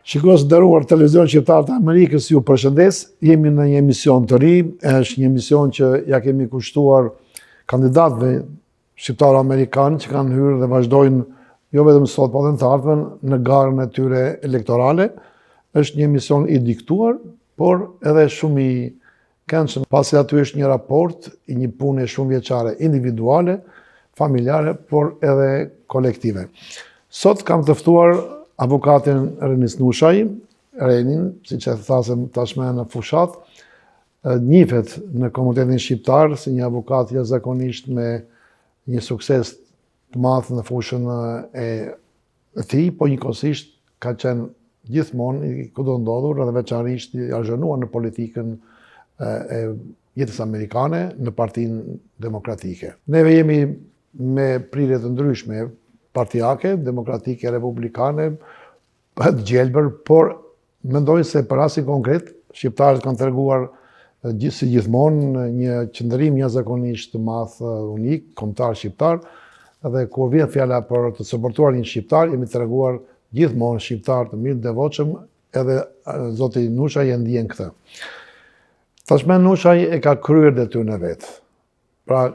Shikues të nderuar, Televizion Shqiptar të Amerikës ju përshëndes. Jemi në një emision të ri, është një emision që ja kemi kushtuar kandidatëve shqiptar amerikanë që kanë hyrë dhe vazhdojnë jo vetëm sot, por edhe në të ardhmen në garën e tyre elektorale. Është një emision i diktuar, por edhe shumë i këndshëm, pasi aty është një raport i një pune shumë vjeçare individuale, familjare, por edhe kolektive. Sot kam të ftuar avokatin Renis Nushaj, Renin, si që thasem tashme në fushat, njihet në komunitetin shqiptar si një avokat jashtëzakonisht me një sukses të madh në fushën e tij, po njëkohësisht ka qenë gjithmonë i kudo ndodhur edhe veçanërisht i argënuar në politikën e jetës amerikane në Partinë Demokratike. Neve jemi me prirje të ndryshme partijake, demokratike, republikane, të gjelbër, por mendoj se për rastin konkret, shqiptarët kanë treguar si gjithmonë një qëndrim jashtëzakonisht të madh, unik, kombëtar shqiptar, dhe kur vjen fjala për të suportuar një shqiptar, jemi treguar gjithmonë shqiptar të mirë, devotshëm, edhe zoti Nushaj e ndjen këtë. Tashmë Nushaj e ka kryer detyrën e vet. Pra,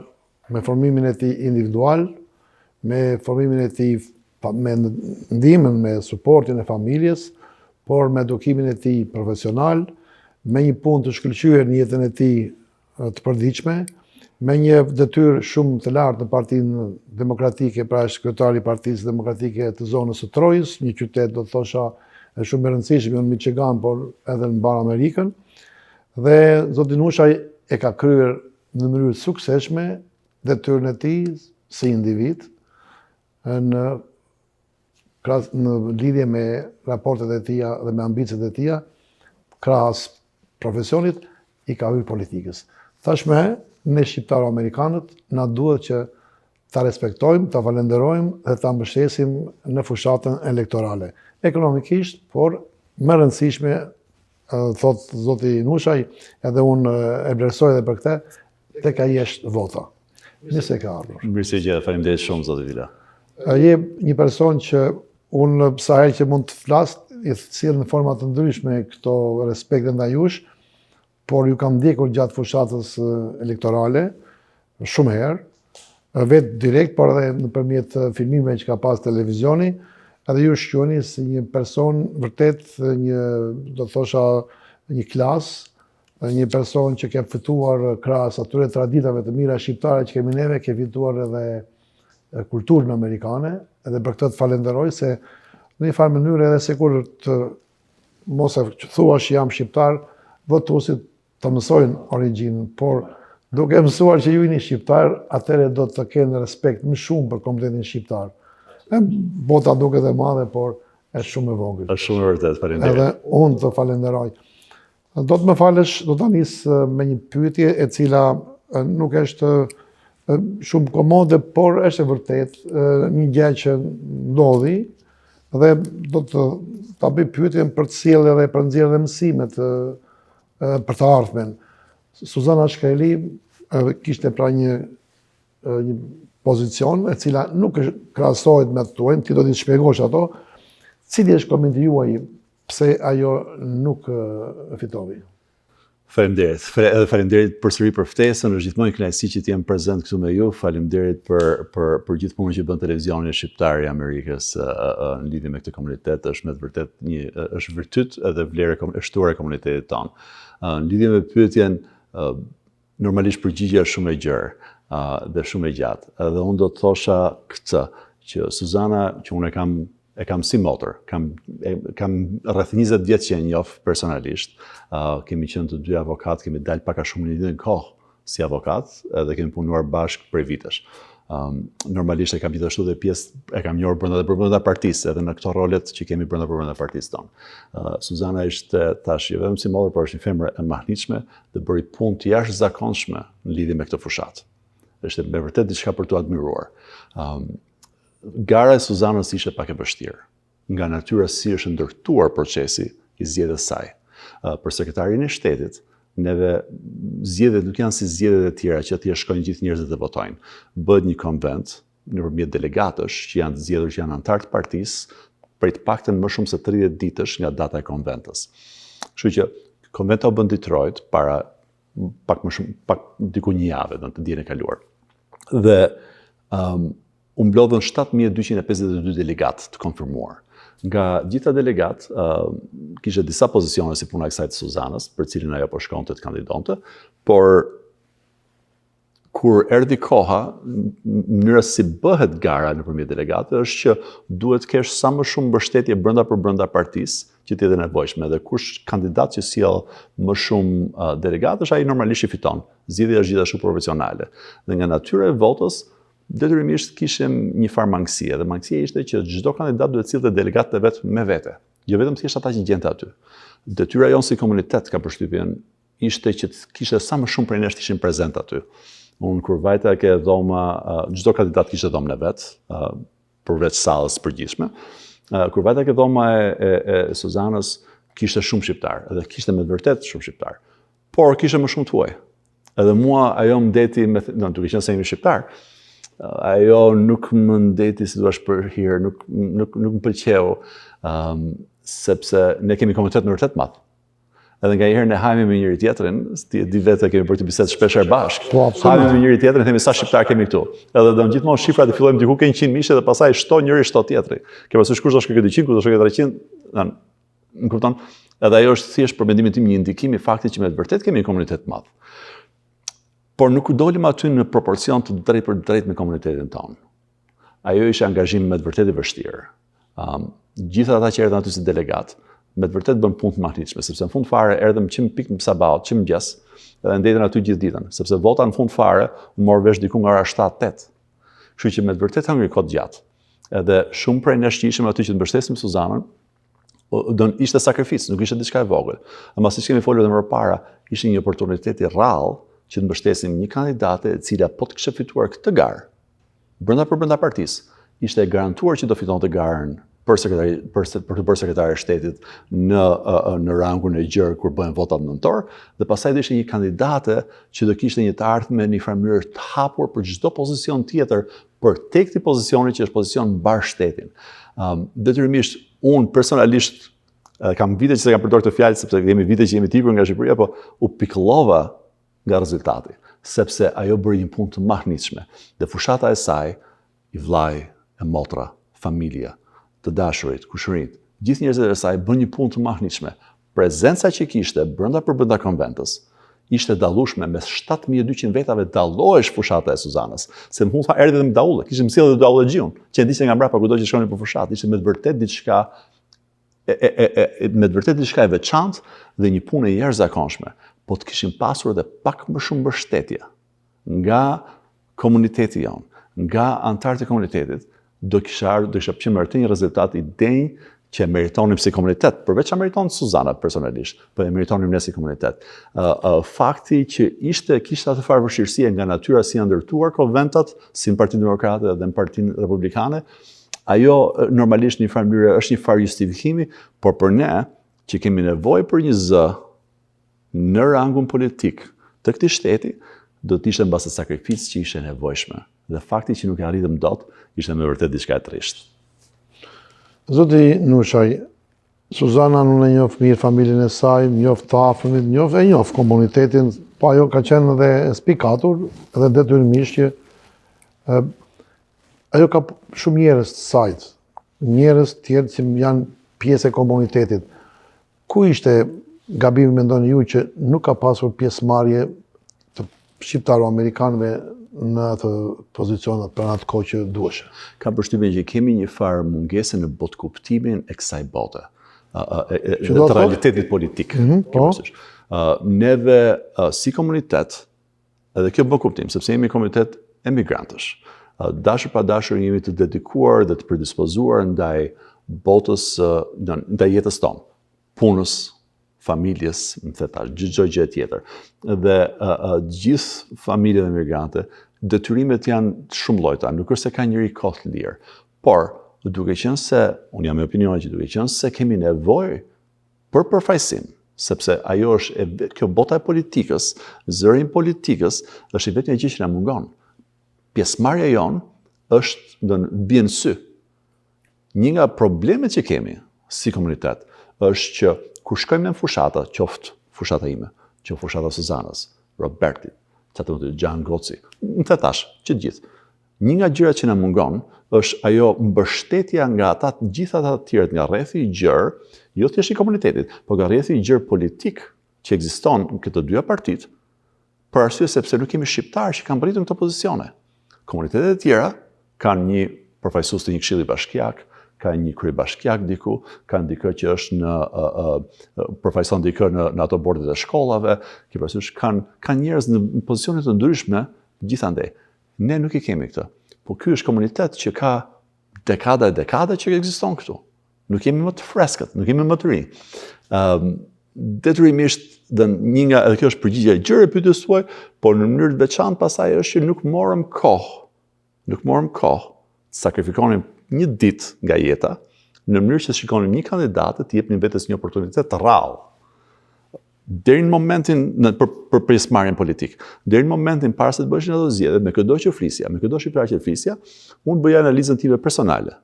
me formimin e tij individual, me formimin e tij, me ndihmën, me suportin e familjes, por me edukimin e tij profesional, me një punë të shkëlqyer në jetën e tij të përditshme, me një detyrë shumë të lartë në Partinë Demokratike, pra është kryetari i Partisë Demokratike të zonës së Trojës, një qytet do të thosha shumë e rëndësishëm në Michigan, por edhe në mbar Amerikën. Dhe zoti Nushaj e ka kryer në mënyrë të suksesshme detyrën e tij si individ, në lidhje me raportet e tia dhe me ambicet e tia, krahas profesionit, i ka hyrë politikës. Tashmë, ne shqiptaro-amerikanët, na duhet që ta respektojmë, ta falenderojmë dhe ta mbështesim në fushatën elektorale. Ekonomikisht, por më rëndësishme, thot zoti Nushaj, edhe unë e vlerësoj edhe për këtë, tek ai është vota. Nëse ka ardhur. Mirë se gjeta, faleminderit shumë zoti Vila. Je një person që unë sa herë që mund të flas, i sjell në forma të ndryshme këto respekte ndaj jush, por ju kam ndjekur gjatë fushatës elektorale shumë herë, vetë direkt, por edhe nëpërmjet filmimeve që ka pas televizioni, edhe ju shqyeni si një person vërtet një, do të thosha, një klas, një person që ke fituar krahas atyre traditave të mira shqiptare që kemi neve, ke fituar edhe kulturën amerikane, edhe për këtë të falenderoj se në një farë mënyrë edhe sikur të mos e thua që jam shqiptar, votuesit të mësojnë origjinën, por duke mësuar që ju jeni shqiptar, atëherë do të kenë respekt më shumë për komunitetin shqiptar. Bota duket e madhe, por është shumë e vogël. Është shumë e vërtet, faleminderit. Edhe unë të falenderoj. Do të më falësh, do ta nis me një pyetje e cila nuk është shumë komode, por është e vërtet një gjë që ndodhi dhe do të ta bëj pyetjen për të sjellë edhe për nxjerrë edhe mësimet për të ardhmen. Suzana Shkreli kishte pra një pozicion e cila nuk krahasohet me të tuajin, ti do t'i shpjegosh ato, cili është komenti juaj pse ajo nuk fitoi? Faleminderit. Edhe faleminderit përsëri për ftesën, është gjithmonë një kënaqësi që të jem prezant këtu me ju. Faleminderit për gjithë punën që bën televizioni shqiptar i Amerikës në lidhje me këtë komunitet, është me të vërtetë është virtyt edhe vlerë e shtuar e komunitetit tonë. Në lidhje me pyetjen, normalisht përgjigjja është shumë e gjerë dhe shumë e gjatë. Edhe unë do të thosha këtë, që Suzana, që unë e kam si motër, kam rreth 20 vjet që e njoh personalisht, kemi qenë të dy avokat, kemi dalë pak a shumë në një kohë si avokat, edhe kemi punuar bashkë prej vitesh. Normalisht e kam gjithashtu dhe pjesë, e kam njohur brenda partisë, edhe në këto rolet që kemi brenda partisë tonë. Suzana ishte tash jo vetëm si motër, por është një femër e mahnitshme dhe bëri punë të jashtëzakonshme në lidhje me këtë fushatë. Është me vërtet diçka për t'u admiruar. Gara e Suzanës ishte pak e vështirë, nga natyra si është ndërtuar procesi i zgjedhjes saj. Për sekretarin e shtetit, neve zgjedhjet nuk janë si zgjedhjet e tjera që atje shkojnë gjithë njerëzit dhe votojnë. Bëhet një konvent nëpërmjet delegatësh që janë të zgjedhur, që janë anëtar të partisë, prej të paktën më shumë se 30 ditësh nga data e konventës. Kështu që konventa u bën Detroit para pak diku një javë, në të dijen e kaluar. Dhe u mblodhën 7.252 delegatë të konfirmuar. Nga gjitha delegat, kishte disa pozicione si puna e kësaj të Suzanës, për cilin ajo po shkonte të kandidonte, por kur erdhi koha, mënyra si bëhet gara nëpërmjet delegatëve është që duhet të kesh sa më shumë mbështetje brenda partisë që të jetë e nevojshme, dhe kush kandidat që sjell më shumë delegatësh, ai normalisht i fiton. Zgjedhja është gjithashtu proporcionale. Dhe nga natyra e votës, detyrimisht kishim një farë mangësie, dhe mangësia ishte që çdo kandidat duhet sillte delegatët e vet me vete, jo vetëm thjesht ata që gjente aty. Detyra jonë si komunitet, ka përshtypjen, ishte që të kishte sa më shumë prej nesh të ishin prezent aty. Unë kur vajta ke dhoma, çdo kandidat kishte dhomën e vet, përveç sallës përgjithshme. Kur vajta ke dhoma e Suzanës, kishte shumë shqiptar, edhe kishte me vërtet shumë shqiptar. Por kishte më shumë të huaj. Edhe mua ajo më deti, duke qenë se jemi shqiptar, ajo nuk më ndeti si duash për hir, nuk më pëlqeu, sepse ne kemi komunitet në vërtet madh. Edhe nga njëherë ne hajmi me njëri tjetrin, di vetë kemi bërë të bisedë shpeshherë bashkë. Hajmi me njëri tjetrin, themi sa shqiptar kemi këtu. Edhe do gjithmonë shifrat e fillojmë diku ke 100 mijë dhe pastaj shto njëri shto tjetri. Ke parasysh kush do shkojë 200, kush do shkojë 300, më kupton? Edhe ajo është thjesht për mendimin tim një indikim i faktit që me të vërtet kemi një komunitet të madh. Por nuk dolim aty në proporcion të drejt për drejt me komunitetin tonë. Ajo ishte angazhim me të vërtet i vështirë. Gjithë ata që erdhën aty si delegat, me të vërtet bën punë të mahnitshme, sepse në fund fare erdhëm çim pikë në sabat, çim mëngjes, dhe ndetën aty gjithë ditën, sepse vota në fund fare u mor vesh diku nga ora 7-8. Kështu që me të vërtet hëngri kohë gjatë. Edhe shumë prej nesh që ishim aty që të mbështesim Suzanën, ishte sakrificë, nuk ishte diçka e vogël. Ama siç kemi folur edhe më parë, ishte një oportunitet i rrallë që të mbështesim një kandidate e cila po të kishte fituar këtë garë, brenda partisë, ishte garantuar që do fitonte garën për të bërë sekretare e shtetit në rangun e gjerë kur bëhen votat nëntor, dhe pastaj do ishte një kandidate që do kishte një të ardhme në një farë mënyrë të hapur për çdo pozicion tjetër, për tek këtij pozicioni që është pozicion mbar shtetin. Detyrimisht unë personalisht kam vite që se kam përdorur këtë fjalë, sepse kemi vite që jemi tipur nga Shqipëria, po u pikëllova nga rezultati, sepse ajo bëri një punë të mahnitshme, dhe fushata e saj, i vllai, e motra, familja, të dashurit, kushërinjt, gjithë njerëzit e saj bën një punë të mahnitshme. Prezenca që kishte brenda konventës ishte dallueshme, mes 7.200 vetave dallohesh fushata e Suzanës, se më tha erdhi dhe me daulle, kishim sjellë dhe daullëgjiun, që ndiqte nga mbrapa kudo që shkonin për fushatë, ishte me të vërtet diçka e veçantë dhe një punë e jashtëzakonshme. Po të kishim pasur edhe pak më shumë mbështetje nga komuniteti jonë, nga antarët e komunitetit, do kisha qenë me një rezultat i denj që e meritonim si komunitet, përveç që meriton Suzana personalisht, po e meritonim ne si komunitet. Fakti që kishte atë farë vështirësie nga natyra si janë ndërtuar konventat, si në Partinë Demokrate dhe në Partinë Republikane, ajo normalisht një farë mënyrë është një farë justifikimi, por për ne që kemi nevojë për një zë në rangun politik të këtij shteti, do të ishte mbas sakrificës që ishte nevojshme. Dhe fakti që nuk e arritëm dot, ishte me vërtet diçka e trisht. Zoti Nushaj, Suzana nuk e njoh mirë familjen e saj, njoh të afërmit, njoh komunitetin, po ajo ka qenë edhe spikatur, edhe detyrimisht që ajo ka shumë njerëz të sajt, njerëz tjerë që janë pjesë e komunitetit. Ku ishte gabimi, mendoni ju, që nuk ka pasur pjesëmarrje të shqiptaro-amerikanëve në atë pozicionat për atë kohë që duheshe? Kam përshtypjen që kemi një farë mungese në botkuptimin e kësaj bote, të realitetit politik. Neve si komunitet, edhe kjo bën kuptim, sepse jemi komunitet emigrantësh, dashur pa dashur jemi të dedikuar dhe të predispozuar ndaj botës, ndaj jetës tonë, punës, familjes, më thetash, çdo gjë tjetër. Dhe gjithë familjet emigrante, detyrimet janë shumë llojta, nuk është se ka njëri kohë të lirë. Por, duke qenë se, unë jam me opinionin që duke qenë se kemi nevojë për përfaqësim, sepse ajo është kjo bota e politikës, zëri i politikës është vetëm gjë që na mungon. Pjesëmarrja jonë është bie në sy. një nga problemet që kemi si komunitet është që kur shkojmë në fushata, qoftë fushata ime, qoftë fushata Suzanës, Robertit, Gjan Goci, në të tash, që gjithë. Një nga gjërat që na mungon është ajo mbështetja nga ata gjithë ata të tjerë nga rrethi i gjerë, jo thjesht i komunitetit, por nga rrethi i gjerë politik që ekziston në këto dyja partitë, për arsye sepse nuk kemi shqiptarë që kanë britur në këto pozicione. Komunitetet e tjera kanë një përfaqësues të një këshilli bashkiak, ka një kryebashkiak diku, ka dikë që është përfaqëson dikë në ato bordet e shkollave, kanë njerëz në pozicione të ndryshme gjithandej. Ne nuk i kemi këtë. Po ky është komunitet që ka dekada e dekada që ekziston këtu. Nuk jemi më të freskët, nuk jemi më të rinj. Detyrimisht një nga edhe kjo është përgjigjja e gjerë e pyetjes tuaj, por në mënyrë të veçantë pasaj është që nuk morëm kohë, sakrifikonim një ditë nga jeta, në mënyrë që shikonim një kandidatë të jepnin vetes një oportunitet të rrallë. Deri në momentin për pjesëmarrjen politik, deri në momentin para se të bëheshin ato zgjedhje, me çdo që flisja, me çdo shqiptar që flisja, unë bëja analizën time personale,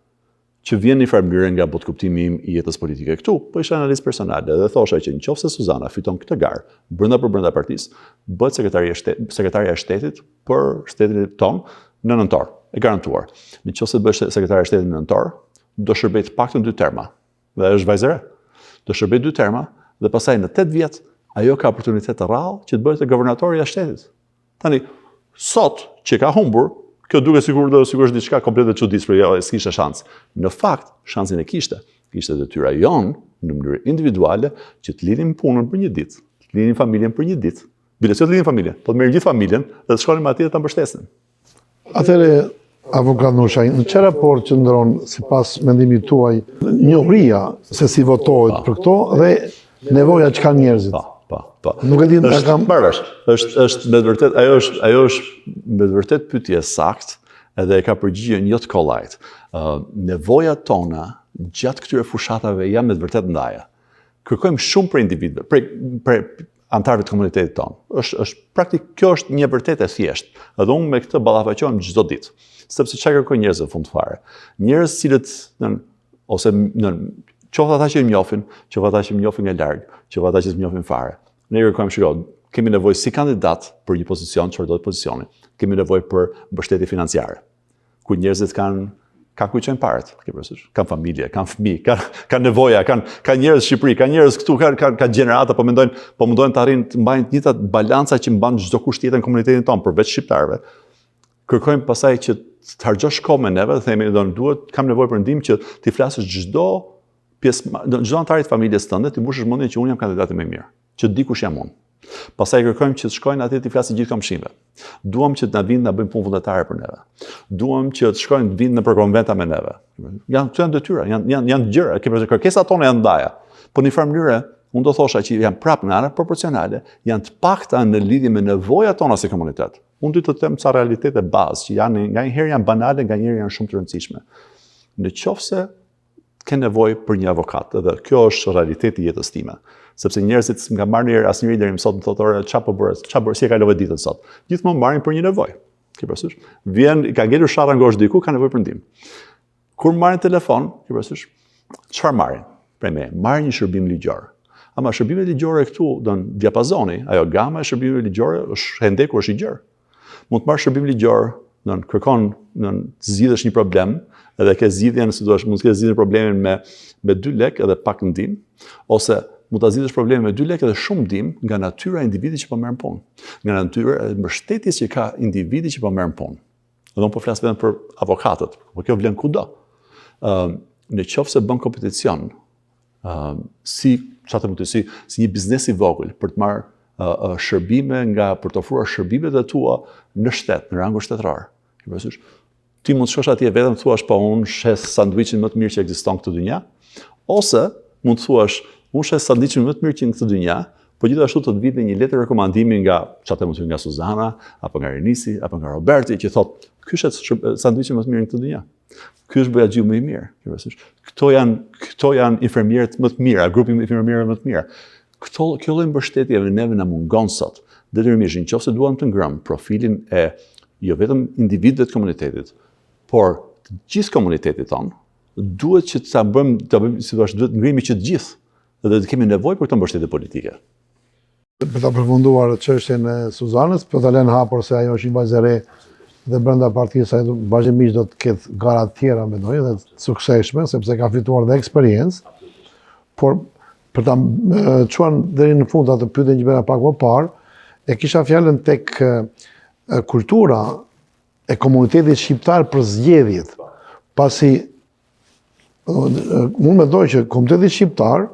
që vjen në farë mënyrë nga botkuptimi im i jetës politike këtu, po isha analizë personale dhe thosha që nëse Suzana fiton këtë garë brenda partisë, bëhet sekretaria e shtetit për shtetin ton në nëntor, e garantuar. Nëse bëhet sekretaria e shtetit në nëntor, do shërbej të paktën 2 terma. Dhe është vajzë e re. Do shërbej 2 terma dhe pastaj në 8 vjet ajo ka oportunitet të rrallë që të bëhet guvernatori i shtetit. Tani, sot që ka humbur, kjo duket sikur është diçka komplet e çuditshme, jo, s'kishte shans. Në fakt, shansin e kishte. Kishte detyra jon në mënyrë individuale që të lidhim punën për një ditë, të lidhim familjen për një ditë. Bile të lidhim familjen, po të merrim gjithë familjen dhe të shkonim atje dhe ta mbështesim. Atëre, avokat Nushaj, në çfarë raport qëndron sipas mendimit tuaj njohëria se si votohet për këto dhe nevoja që kanë njerëzit? Po. Nuk e di ta kam marrësh. Është me vërtet ajo është me vërtet pyetje saktë edhe e ka përgjigjen jo të kollajt. Nevojat tona gjatë këtyre fushatave janë me vërtet ndaja. Kërkojmë shumë për individëve, për antarëve të komunitetit tonë. Kjo është një vërtetë e thjeshtë. Edhe unë me këtë ballafaqohem çdo ditë. Sepse çka kërkojnë njerëzit në fund fare? Njerëz cilët qoftë ata që më njohin, qoftë ata që më njohin nga larg, qoftë ata që më njohin fare. Ne kërkojmë shikoj, kemi nevojë si kandidat për një pozicion, çfarë do të pozicioni. Kemi nevojë për mbështetje financiare. Ku njerëzit kanë ku çojnë parat, kanë familje, kanë fëmijë, kanë nevoja, kanë njerëz në Shqipëri, kanë njerëz këtu, kanë gjenerata, po mundojnë të arrijnë të mbajnë të njëjtat balanca që mban çdo kush tjetër në komunitetin tonë, përveç shqiptarëve. Kërkojmë pasaj që të harxhosh kohë me neve, themi kam nevojë për ndihmë që ti flasësh çdo antar i familjes tënde, ti mbushësh mendjen që unë jam kandidati më i mirë, që dikush jam unë. Pastaj kërkojmë që të shkojnë atje të flasin gjithë komshinëve. Duam që të na vinë na bëjnë punë vullnetare për neve. Duam që të shkojnë të vinë në konventa me neve. Këto janë detyra, janë gjëra, kërkesat tona janë ndaja. Po në një farë mënyrë, unë do thosha që janë prapë në anë proporcionale, janë të pakta në lidhje me nevojat tona si komunitet. Unë do të them ca realitete bazë që nganjëherë janë banale, nganjëherë janë shumë të rëndësishme. Nëse ke nevojë për një avokat, dhe kjo është realiteti i jetës time. Sepse njerëzit s'm kanë marrë asnjëri deri më sot më thotë ora çfarë bëre, si e kalove ditën sot. Gjithmonë marrin për një nevojë. Ke parasysh? Vjen, ka ngelur sharra ngosh diku, ka nevojë për ndihmë. Kur marrin telefon, ke parasysh? Çfarë marrin? Prej me, marrin një shërbim ligjor. Ama shërbimet ligjore këtu, diapazoni, ajo gama e shërbimeve ligjore është hendekur, është i gjerë. Mund të marrë shërbim ligjor, kërkon të zgjidhësh një problem, edhe ke zgjidhjen, si thua, mund të kesh zgjidhur problemin me 2 lekë edhe pak ndihmë, ose mund ta zgjidhësh problemin me 2 lekë edhe shumë ndihmë nga natyra e individit që po merr punë, nga natyra e mbështetjes që ka individi që po merr punë. Dhe unë po flas vetëm për avokatët, por kjo vlen kudo. Nëse bën kompeticion, si një biznes i vogël për të marrë shërbime për të ofruar shërbimet e tua në shtet, në rangun shtetëror. Ti mund të shkosh atje vetëm të thuash, po unë shes sanduiçin më të mirë që ekziston këtë dynja, ose mund të thuash, unë shes sanduiçin më të mirë që në këtë dynja, po gjithashtu të vitë një letër rekomandimi nga nga Suzana, apo nga Renisi, apo nga Roberti, që thotë, ky shes sanduiçin më të mirë në këtë dynja. Ky është bëja gjumë më i mirë. Këto janë infermierët më të mirë, grupi i infermierëve më të mirë. Kjo lloj mbështetjeve neve na mungon sot. Detyrimisht, nëse duam të ngrëmë profilin e jo vetëm individëve të komunitetit, por të gjithë komunitetit tonë, duhet që ta bëjmë si thua, duhet ngrihemi që të gjithë dhe të kemi nevojë për këtë mbështetje politike. Për ta përfunduar çështjen e Suzanës, për ta lënë hapur se ajo është një vajzë e re dhe brenda partisë ai vazhdimisht do të ketë gara të tjera mendoj dhe të suksesshme sepse ka fituar dhe eksperiencë. Por për ta çuar deri në fund atë pyetjen që bëra pak më parë, e kisha fjalën tek kultura e komunitetit shqiptar për zgjedhjet. Pasi unë mendoj që komuniteti shqiptar,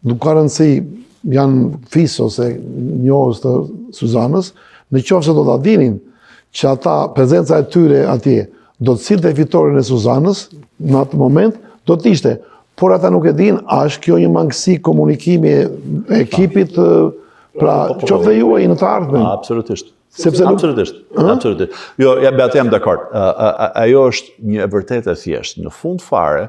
nuk ka rëndësi janë fis ose njohës të Suzanës, në qoftë se do ta dinin që ata, prezenca e tyre atje, do të silte fitorin e Suzanës, në atë moment, do të ishte. Por ata nuk e din, a është kjo një mangësi komunikimi e ekipit, pra qoftë dhe juaj në të ardhmen. Absolutisht. Absolutisht. Jo, atë jam dakord. Ajo është një e vërtetë e thjeshtë. Në fund fare,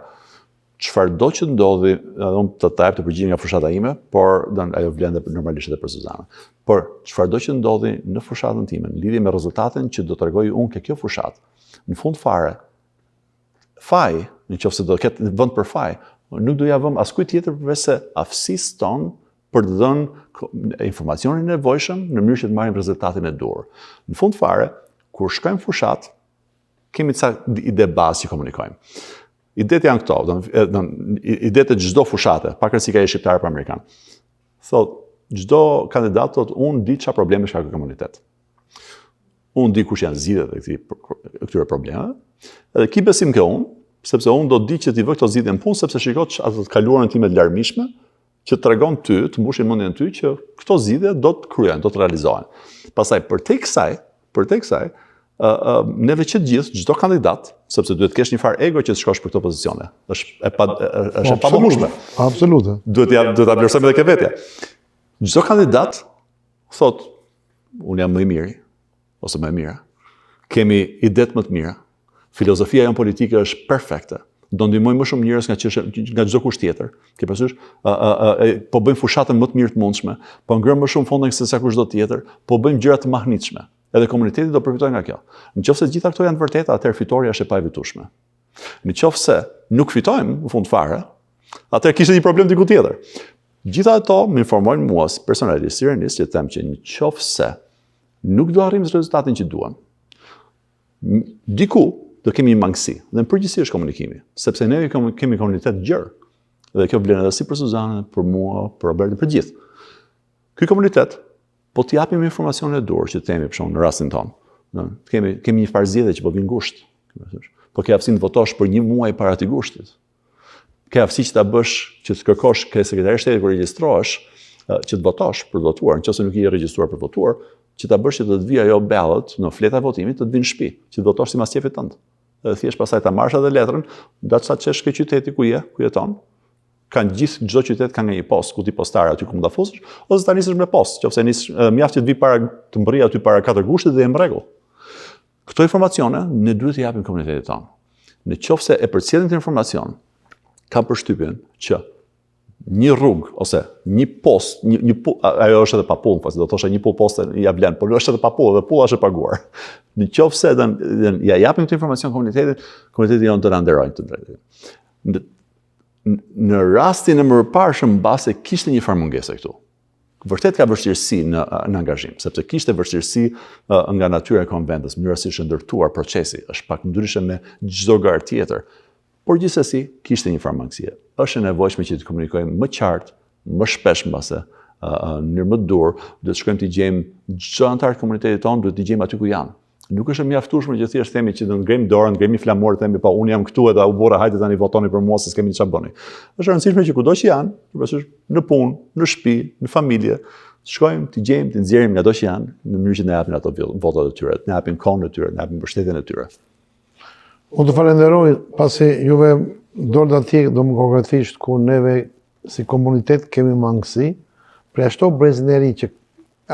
çfarëdo që ndodhi, unë të jap të përgjigjem nga fushata ime, por ajo vlen normalisht edhe për Suzanën. Por çfarëdo që ndodhi në fushatën time, në lidhje me rezultatin që do t'rregoj unë ke kjo fushatë, në fund fare, faj, nëse do ketë vend për faj, nuk do ja vëm askujt tjetër përveç se aftësisë tonë për të dhënë informacionin e nevojshëm në mënyrë që të marrim rezultatin e duhur. Në fund fare, kur shkojmë fushat, kemi ca ide bazë që komunikojmë. Idetë janë këto, idetë e çdo fushate, pavarësisht ka shqiptar apo amerikan. Thot, çdo kandidat thot, unë di çfarë probleme ka ky komunitet. Unë di kush janë zgjidhjet e këtyre problemeve, edhe ki besim ke unë, sepse unë do të di që ti vë këto zgjidhje në punë, sepse shiko ato të kaluarën time të larmishme, që të tregon ty, të mbushin mendjen ty që këto zgjidhje do të kryhen, do të realizohen. Pastaj për te kësaj, neve që gjithë, çdo kandidat, sepse duhet të kesh një farë ego që të shkosh për këto pozicione. Është e pamundur. Absolute. Duhet ta vlerësojmë edhe ke vetja. Çdo kandidat thot, unë jam më i miri ose më e mira. Kemi idetë më të mira. Filozofia jonë politike është perfekte. Do ndihmoj më shumë njerëz nga çdo kusht tjetër. Ke parasysh, po bëjmë fushatën më të mirë të mundshme, po ngrëm më shumë fonde se sa kushdo tjetër, po bëjmë gjëra të mahnitshme. Edhe komuniteti do përfitojë nga kjo. Nëse gjitha këto janë të vërteta, atëherë fitoria është e pavitueshme. Nëse nuk fitojmë në fund fare, atëherë kishte një problem diku tjetër. Gjitha ato më informojnë mua personalisht, sirënisht, që them që nëse nuk do arrijmë rezultatin që duam, diku do kemi një mangësi, dhe në përgjithësi është komunikimi, sepse ne kemi komunitet gjerë, dhe kjo vlen edhe si për Suzanën, për mua, për Robertin, për gjithë. Ky komunitet, po t'i japim informacione e duhur që themi për shkak në rastin tonë. Kemi një farë zgjedhje që po vin gusht. Po ke aftësinë të votosh për një muaj para atij gushtit. Ke aftësi që ta bësh, që të kërkosh ke sekretari i shtetit kur regjistrohesh, që të votosh për të votuar, nëse nuk je regjistruar për të votuar, që ta bësh që të vijë ajo ballot në fleta e votimit, të vinë në shtëpi, që të votosh sipas qefit tënd. Dhe thjesht pastaj ta marrësh atë letrën, datë sa çesh ke qyteti ku jeton. Kanë çdo qytet ka një post ku ti postar aty ku mund ta fusësh, ose ta nisësh me post, nëse nis mjaft që të vi para të mbërri aty para 4 gushtit dhe je në rregull. Këto informacione ne duhet t'i japim komunitetit tonë. Nëse e përcjellim këtë informacion, kam përshtypjen që një rrugë ose një post, ajo është edhe pa pull, pasi do të thosha një pull poste ja vlen, por është edhe pa pull dhe pulla është e paguar. Nëse ja japim këtë informacion komunitetit, komuniteti jonë do na nderojë të drejtë. Në rastin e mëparshëm, mbase kishte një farë mungese këtu. Vërtet ka vështirësi në angazhim, sepse kishte vështirësi nga natyra e konventës, mënyra si është ndërtuar procesi, është pak ndryshe me çdo garë tjetër. Por gjithsesi kishte një farë mangësie. Është e nevojshme që të komunikojmë më qartë, më shpesh mbase, në mënyrë më dur, duhet të shkojmë të gjejmë çdo antar të komunitetit tonë, duhet të gjejmë aty ku janë. Nuk është e mjaftueshme që thjesht themi që do ngremë dorën, ngremë flamor, themi pa unë jam këtu edhe u bora, hajde tani votoni për mua se s'kemi çfarë bëni. Është e rëndësishme që kudo që janë, në punë, në shtëpi, në familje, të shkojmë, të gjejmë, të nxjerrim ngado që janë, në mënyrë që na japin ato votat e tyre, të na japin kohën e tyre, të na japin mbështetjen e tyre. Unë të falenderoj, pasi juve dorë atje do më konkretisht ku neve si komunitet kemi mangësi, për ashtu brezin e ri që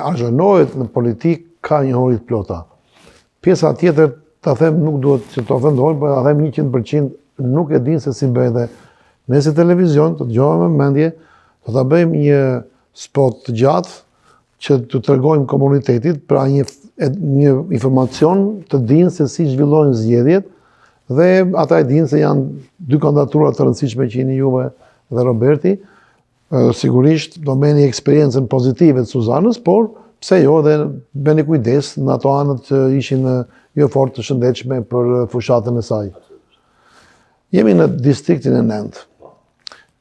azhonohet në politikë ka një horit plota. Pjesa tjetër, ta them, nuk duhet që të ofendohen, por ta them 100% nuk e din se si bëhet. Ne si televizion, të dëgjojmë me mendje, do ta bëjmë një spot të gjatë që të tregojmë komunitetit pra një informacion të dinë se si zhvillohen zgjedhjet Dhe ata e dinë se janë dy kandidatura të rëndësishme që jeni juve dhe Roberti. Sigurisht do meni eksperiencën pozitive të Suzanës, por pse jo dhe bëni kujdes në ato anët që ishin jo fort të shëndetshme për fushatën e saj. Jemi në distriktin e 9.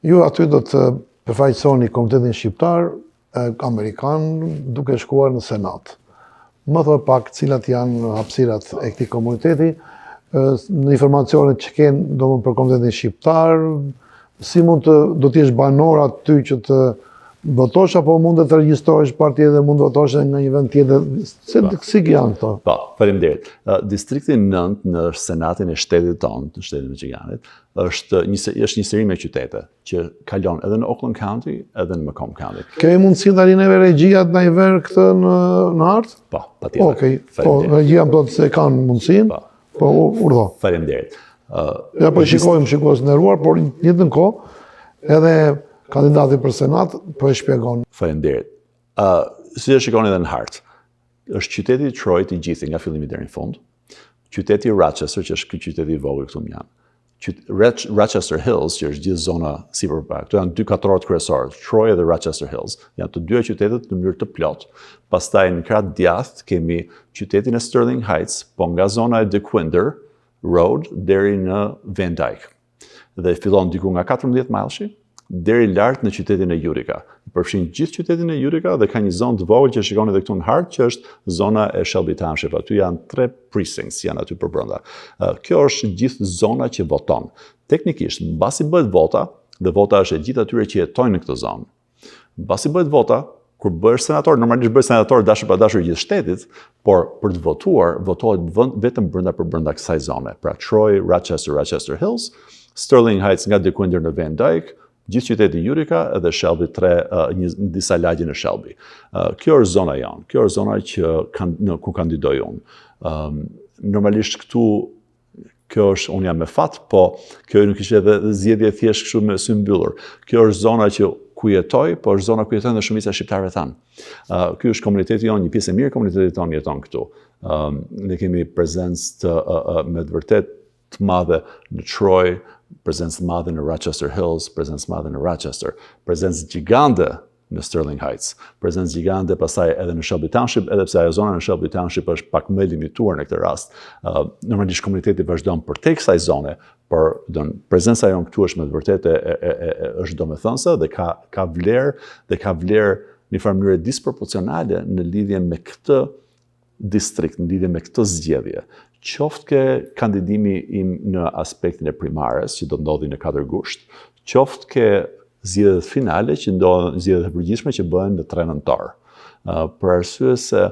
Ju aty do të përfaqësoni Komitetin Shqiptar Amerikan duke shkuar në Senat. Më thuaj pak cilat janë hapësirat e këtij komuniteti, në informacionet që kenë do më për Komitetin Shqiptar, si do t'jesh banor aty që të votosh, apo mund të regjistrohesh partije dhe mund të votosh nga një vend tjetër? Si janë këto? Po, faleminderit. Distrikti 9 në Senatin e shtetit tonë, në shtetin e Michiganit, është një seri me qytete që kalon edhe në Oakland County, edhe në Macomb County. Kemi mundësi të arineve regjia të na i verë këtë në art? Po, patjetër. Okej, po, regjia më thotë se kanë mundësin, po urdhë. Faleminderit. Ja po shikojmë shikues të nderuar, por në të njëjtën kohë edhe kandidati për Senat po e shpjegon. Faleminderit. Si e shikoni edhe në hartë, është qyteti Detroit i gjithë nga fillimi deri në fund. Qyteti Rochester, që është ky qyteti i vogël këtu më janë. Rochester Hills, që është gjithë zona sipërpara. Këto janë dy katrorët kryesorë, Troy dhe Rochester Hills. Janë të dyja qytetet në mënyrë të plot. Pastaj në krah djathtë kemi qytetin e Sterling Heights, po nga zona e DeQuinder Road deri në Van Dyke. Dhe fillon diku nga 14 majlshi deri lart në qytetin e Utica. Përfshin gjithë qytetin e Utica dhe ka një zonë të vogël që shikoni edhe këtu në hartë, që është zona e Shelby Township. Aty janë 3 precincts janë aty përbrenda. Kjo është gjithë zona që voton. Teknikisht, mbasi bëhet vota, dhe vota është e gjithë atyre që jetojnë në këtë zonë. Mbasi bëhet vota, kur bëhesh senator, normalisht bëhesh senator dashur pa dashur gjithë shtetit, por për të votuar, votohet vetëm brenda kësaj zone. Pra Troy, Rochester Hills, Sterling Heights nga DeQuinder në Van Dyke, gjithë qyteti Utica edhe Shelby 3, disa lagje në Shelby. Kjo është zona janë, kjo është zona që ku kandidoj unë. Normalisht këtu, kjo është, unë jam me fat, po kjo nuk ishte edhe zgjedhje thjesht kështu me sy mbyllur. Kjo është zona që ku jetoj, po është zona ku jetojnë dhe shumica e shqiptarëve tanë. Ky është komuniteti jonë, një pjesë e mirë komuniteti tonë jeton këtu. Ne kemi prezencë me të vërtet të madhe në Troy, prezencë të madhe në Rochester Hills, prezencë të madhe në Rochester, prezencë gjigande në Sterling Heights, prezencë gjigande pastaj edhe në Shelby Township, edhe pse ajo zona në Shelby Township është pak më limituar në këtë rast. Normalisht komuniteti vazhdon përtek kësaj zone, por prezenca jonë këtu është me të vërtetë është domethënëse dhe ka vlerë në një mënyrë disproporcionale në lidhje me këtë distrikt, në lidhje me këtë zgjedhje. Qoftë ke kandidimi im në aspektin e primares, që do ndodhi në 4 gusht, qoftë ke zgjedhjet finale, që ndodhen zgjedhjet e përgjithshme që bëhen në 3 nëntor. Për arsye se,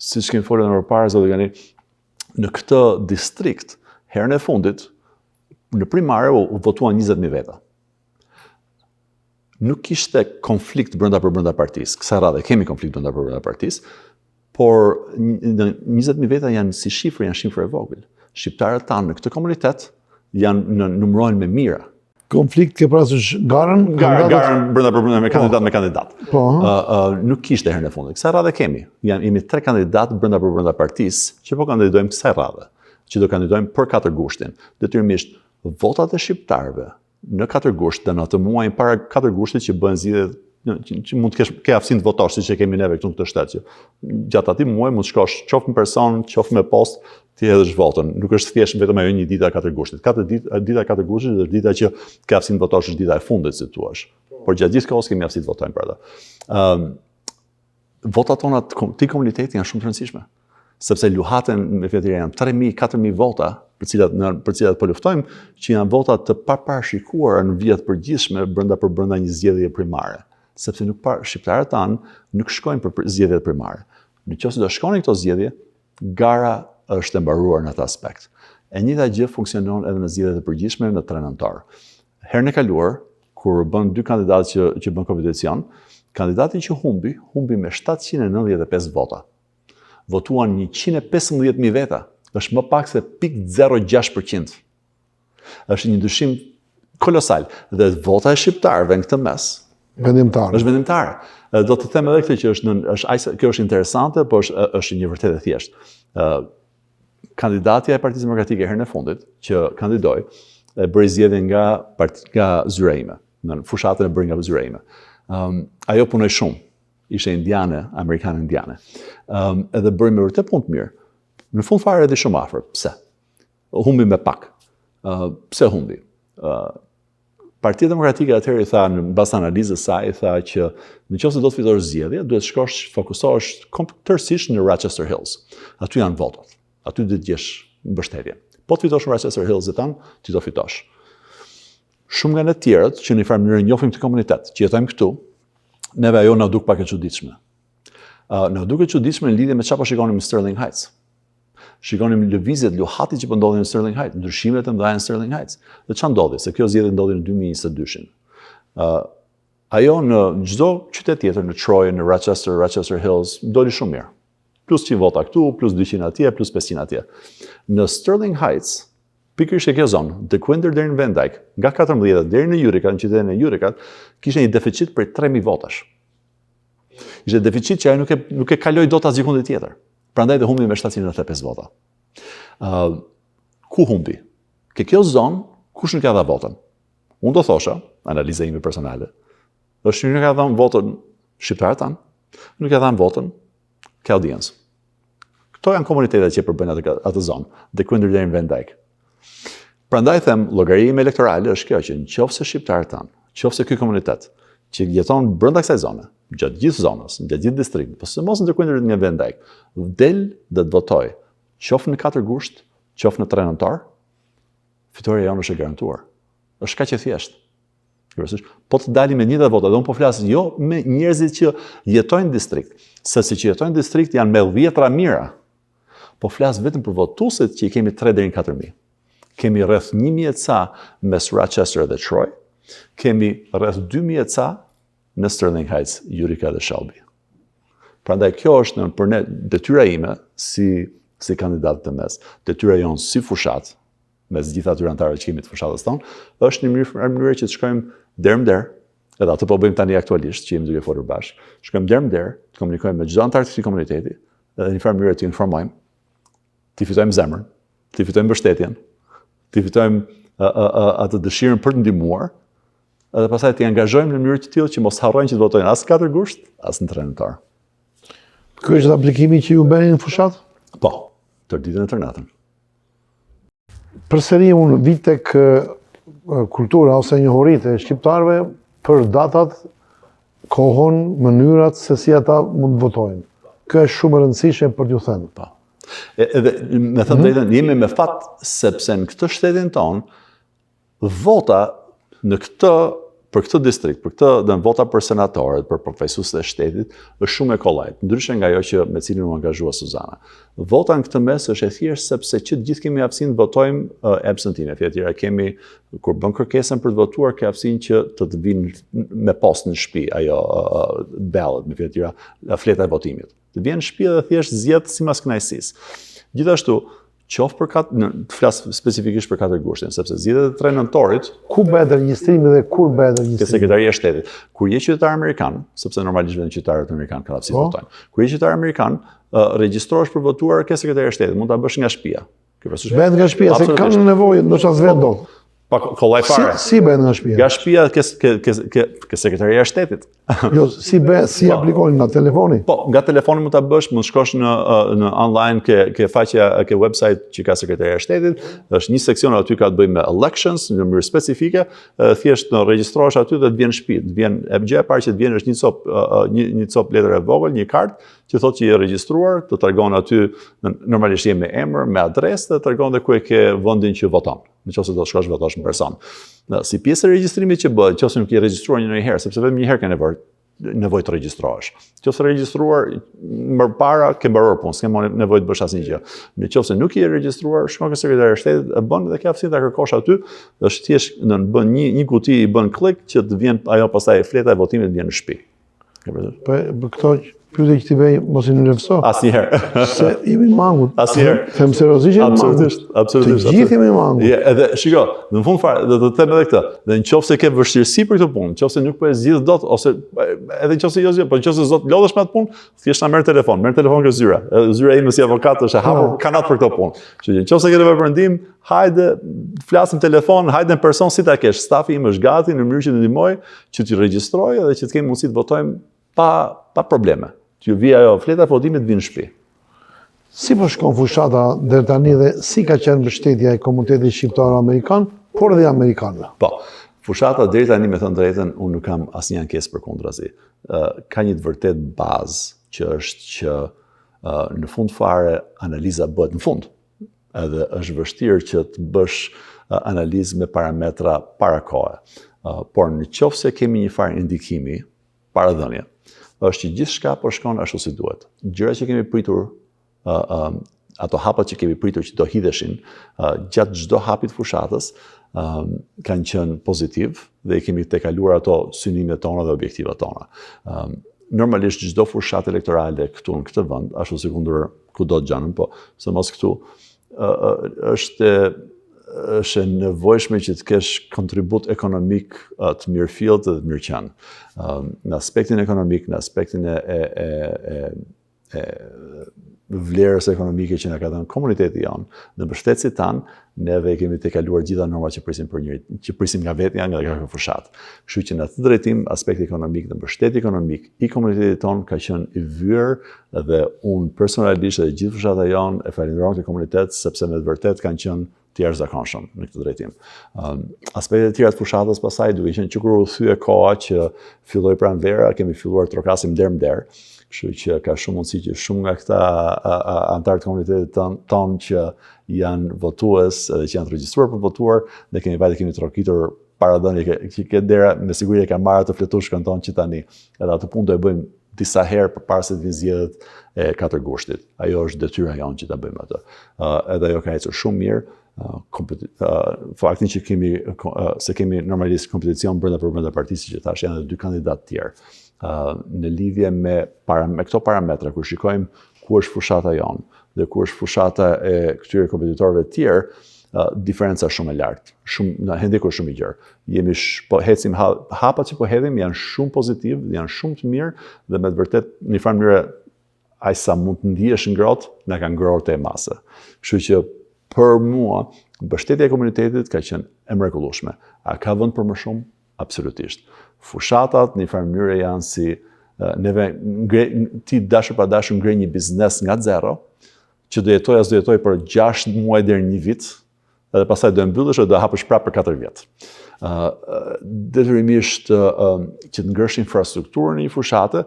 siç kemi folur më parë, zotë Gani, në këtë distrikt, herën e fundit, në primare u votuan 20.000 veta. Nuk kishte konflikt brenda partisë. Kësaj radhe kemi konflikt brenda partisë, por 20.000 veta janë si shifrë, janë shifrë e vogël. Shqiptarët tanë në këtë komunitet janë numërohen me mira. Konflikt ke parasysh garën? Garën brenda me kandidat. Po. Nuk kishte herën e fundit. Kësaj radhe kemi. Jemi 3 kandidatë brenda partisë që po kandidojmë kësaj radhe, që do kandidojmë për 4 gushtin. Detyrimisht votat e shqiptarëve në 4 gusht dhe në atë muaj para 4 gushtit që bëhen zgjedhjet që mund të ke aftësinë të votosh, siç e kemi neve këtu në këtë shtet që gjatë atij muaji mund të shkosh qoftë në person, qoftë me post, ti hedhësh votën. Nuk është thjesht vetëm ajo një ditë e 4 gushtit. Dita e 4 gushtit është dita që ke aftësinë të votosh, është dita e fundit, si thua. Por gjatë gjithë kohës kemi aftësi të votojmë për atë. Votat tona të këtij komuniteti janë shumë të rëndësishme, sepse luhaten me fjalë janë 3.000, 4.000 vota për cilat po luftojmë, që janë vota të paparashikuara në vijat përgjithshme brenda një zgjedhje primare. Sepse shqiptarët tanë nuk shkojnë për zgjedhjet primare. Nëse do shkonin këto zgjedhje, gara është e mbaruar në atë aspekt. E njëjta gjë funksionon edhe në zgjedhjet e përgjithshme në 3 nëntor. Herën e kaluar, kur bën 2 kandidatë që bën kompeticion, kandidati që humbi me 795 vota. Votuan 115.000 veta. Është më pak se 0.06%. Është një dyshim kolosal. Dhe vota e shqiptarëve në këtë mes vendimtare. Është vendimtare. Do të them edhe këtë që kjo është interesante, por është një vërtetë e thjeshtë. kandidatja e Partisë Demokratike herën e fundit që kandidoi e bëri zgjedhje nga zyra ime, në fushatën e bërë nga zyra ime. Ajo punoi shumë, ishte indiane, amerikane indiane. Edhe bëri me vërtet punë të mirë. Në fund fare edhe shumë afër. Pse? Humbi me pak. Pse humbi? Partia Demokratike atëherë i tha, në bas analizës saj, i tha që nëse do të fitosh zgjedhje, duhet shkosh, fokusohesh tërësisht në Rochester Hills. Aty janë votat. Aty do të gjesh mbështetje. Po të fitosh në Rochester Hills e tanë, ti do fitosh. Shumë nga ne të tjerët që në një farë mënyrë njohim këtë komunitet, që jetojmë këtu, neve ajo na duk pak e çuditshme. Na duk e çuditshme në lidhje me çfarë po shikonim në Sterling Heights. Shikonim lëvizjet, luhatit që po ndodhin në Sterling Heights, ndryshimet e mëdha në Sterling Heights. Dhe çfarë ndodhi? Se kjo zgjedhje ndodhi në 2022-shin. Ajo në çdo qytet tjetër, në Troy, në Rochester Hills, doli shumë mirë. Plus 100 vota këtu, plus 200 atje, plus 500 atje. Në Sterling Heights, pikërisht e kjo zonë, The Quinder deri në Van Dyke, nga 14 deri në Utica, në qytetin e Utica, kishte një deficit për 3000 votash. Ishte deficit që ai nuk e kaloi dot asgjë kundi tjetër. Prandaj dhe humbi me 795 vota. Ku humbi? Ke kjo zonë, kush nuk ka dha votën? Unë do thosha, analiza ime personale, është nuk ka dhënë votën shqiptarët tanë, nuk ka dhënë votën ke audiencë. Këto janë komunitetet që përbëjnë atë zonë, dhe Quinder deri në Van Dyke. Prandaj them, llogaria elektorale është kjo që nëse shqiptarët tanë, nëse ky komunitet që jeton brenda kësaj zone, gjatë gjithë zonës, gjatë gjithë distriktit, po së mos në Quinder nga Van Dyke, del dhe të votoj, qoftë në 4 gusht, qoftë në 3 nëntor, fitoria jonë është e garantuar. Është kaq e thjeshtë. Po të dalim me 20 vota, dhe unë po flas jo me njerëzit që jetojnë në distrikt, se si që jetojnë në distrikt janë me 10 mira, po flas vetëm për votuesit që i kemi 3 deri në 4000. Kemi rreth 1000 ca mes Rochester dhe Troy, kemi rreth 2000 ca në Sterling Heights, Utica dhe Shelby. Prandaj kjo është për ne detyra ime si kandidat të mes, detyra jonë si fushat, mes gjitha atyre anëtarëve që kemi të fushatës tonë, është një mënyrë që të shkojmë derë më derë, edhe atë po bëjmë tani aktualisht, që jemi duke folur bashkë, shkojmë derë më derë, të komunikojmë me çdo anëtar të këtij komuniteti, edhe një farë mënyrë të informojmë, të fitojmë zemrën, të fitojmë mbështetjen, të fitojmë atë dëshirën për të ndihmuar, edhe pastaj të angazhojmë në mënyrë të tillë që mos harrojnë që të votojnë as 4 gusht, as në 3 nëntor. Ky është aplikimi që ju bëni në fushat? Po, tër ditën e tër natën. Përsëri unë vit tek kultura ose njohuritë e shqiptarëve për datat, kohën, mënyrat se si ata mund të votojnë. Kjo është shumë e rëndësishme për t'ju thënë. Po. Edhe me thënë drejtën, jemi me fat sepse në këtë shtetin tonë vota për këtë distrikt, dhe në vota për senatorët, për përfaqësuesit e shtetit, është shumë e kollajt, ndryshe nga ajo që me cilin u angazhua Suzana. Vota në këtë mes është e thjeshtë sepse që të gjithë kemi aftësinë të votojmë absentee, fjetëra kemi kur bën kërkesën për të votuar ke aftësinë që të vinë me post në shtëpi, ajo ballot, me fjetëra fleta e votimit. Të vjen në shtëpi dhe thjesht zgjedh sipas kënaqësisë. Gjithashtu qoftë të flas specifikisht për 4 gushtin, sepse zgjedhjet e 3 nëntorit, ku bëhet regjistrimi dhe kur bëhet regjistrimi? Ke Sekretaria e Shtetit. Kur je qytetar amerikan, sepse normalisht vetëm qytetarët amerikanë kanë aftësi të votojnë. Kur je qytetar amerikan, regjistrohesh për votuar ke Sekretaria e Shtetit, mund ta bësh nga shtëpia. Bëhet nga shtëpia, se kanë nevojë, ndoshta s'vet dot. Pa kollaj fare. Si bëhet nga shtëpia? Nga shtëpia ke Sekretaria e Shtetit. Jo, si aplikojnë nga telefoni? Po, nga telefoni mund ta bësh, mund shkosh në online ke faqja, ke website që ka Sekretaria e Shtetit, është një seksion aty ka të bëjë me elections në mënyrë specifike, thjesht të regjistrohesh aty dhe të vjen në shtëpi, të vjen gjëja e parë që të vjen është një copë letër e vogël, një kartë që thotë që je regjistruar, të tregon aty normalisht je me emër, me adresë dhe tregon dhe ku e ke vendin që voton. Nëse do të shkosh votosh në person. Si pjesë e regjistrimit që bëhet, nëse nuk je regjistruar ndonjëherë, sepse vetëm një herë ke nevojë të regjistrohesh. Nëse regjistruar më parë ke mbaruar punën, s'ke nevojë të bësh asnjë gjë. Nëse nuk je regjistruar, shkon ke Sekretaria e Shtetit, e bën dhe ke aftësinë ta kërkosh aty, është thjesht bën një kuti i bën klik që të vjen ajo pastaj fleta e votimit vjen në shtëpi. Po këto Pyetje që ti vej mos i nënlefso. Asnjëherë. Se jemi mangut. Asnjëherë. Them seriozisht jemi mangut. Absolutisht. Të gjithë jemi mangut. Edhe shiko, në fund fare do të them edhe këtë. Dhe nëse ke vështirësi për këtë punë, nëse nuk po e zgjidh dot ose edhe nëse jo, po nëse zot lodhesh me atë punë, thjesht na merr telefon ke zyra. Zyra ime si avokat është e hapur kanat për këtë punë. Kështu që nëse ke nevojë për ndihmë, hajde flasim telefon, hajde në person si ta kesh. Stafi im është gati në mënyrë që të ndihmoj, që të regjistroj dhe që të kemi mundësi të votojmë pa probleme. Që vi ajo fleta votimit vinë në shtëpi. Si po shkon fushata deri tani dhe si ka qenë mbështetja e komunitetit shqiptar amerikan, por edhe amerikanëve? Po, fushata deri tani me thënë drejtën, unë nuk kam asnjë ankesë përkundrazi. Ka një të vërtet bazë që është që në fund fare analiza bëhet në fund. Edhe është vështirë që të bësh analizë me parametra para kohe. Por në qoftë se kemi një farë indikimi, paradhënie, është që gjithçka po shkon ashtu si duhet. Gjërat që kemi pritur, ato hapat që kemi pritur që do hidheshin gjatë çdo hapi të fushatës, kanë qenë pozitiv dhe i kemi tekaluar ato synimet tona dhe objektivat tona. Normalisht çdo fushatë elektorale këtu në këtë vend, ashtu si kundër kudo gjanën, po se mos këtu, është e nevojshme që të kesh kontribut ekonomik të mirëfillt dhe të mirëqen. Në aspektin ekonomik, në aspektin e vlerës ekonomike që na ka dhënë komuniteti janë, në mbështetësit tanë, neve kemi tekaluar gjitha normat që prisim nga vetja nga kjo fushat. Kështu që në atë drejtim, aspekti ekonomik dhe mbështetje ekonomik i komunitetit tonë ka qenë i vyer dhe unë personalisht dhe gjithë fushata janë e falenderoj këtë komunitet sepse me të vërtet kanë qenë të jashtëzakonshëm në këtë drejtim. Aspektet e tjera të fushatës pasaj, duke qenë që kur u thye koha që filloi pranvera, kemi filluar të trokasim der. Kështu që ka shumë mundësi që shumë nga këta antarë të komunitetit tonë që janë votues dhe që janë të regjistruar për votuar, ne kemi trokitur paradhënie që këtë dera me siguri e ka marrë atë fletushkën tonë që tani. Edhe atë punë do e bëjmë disa herë përpara se të vinë zgjedhjet e 4 gushtit. Ajo është detyra jonë që ta bëjmë atë. Edhe ajo ka ecur shumë mirë. Faktin që kemi normalisht kompeticion brenda partisë që tash janë edhe 2 kandidatë tjerë. Në lidhje me këto parametra, kur shikojmë ku është fushata jonë dhe ku është fushata e këtyre kompetitorëve të tjerë, diferenca shumë e lartë, hendiku shumë i gjerë. Hapat që po hedhim janë shumë pozitiv, janë shumë të mirë dhe me të vërtet në një farë mënyrë aq sa mund të ndihesh ngrohtë, na ka ngrohtë e masë. Kështu që për mua, mbështetja e komunitetit ka qenë e mrekullueshme. A ka vend për më shumë? Absolutisht. Fushatat në një farë mënyrë janë si ti dashur pa dashur ngre një biznes nga zero, që do jetoj për 6 muaj deri 1 vit, edhe pastaj do e mbyllësh dhe do e hapësh prapë për 4 vjet. Detyrimisht që të ngrësh infrastrukturën në një fushate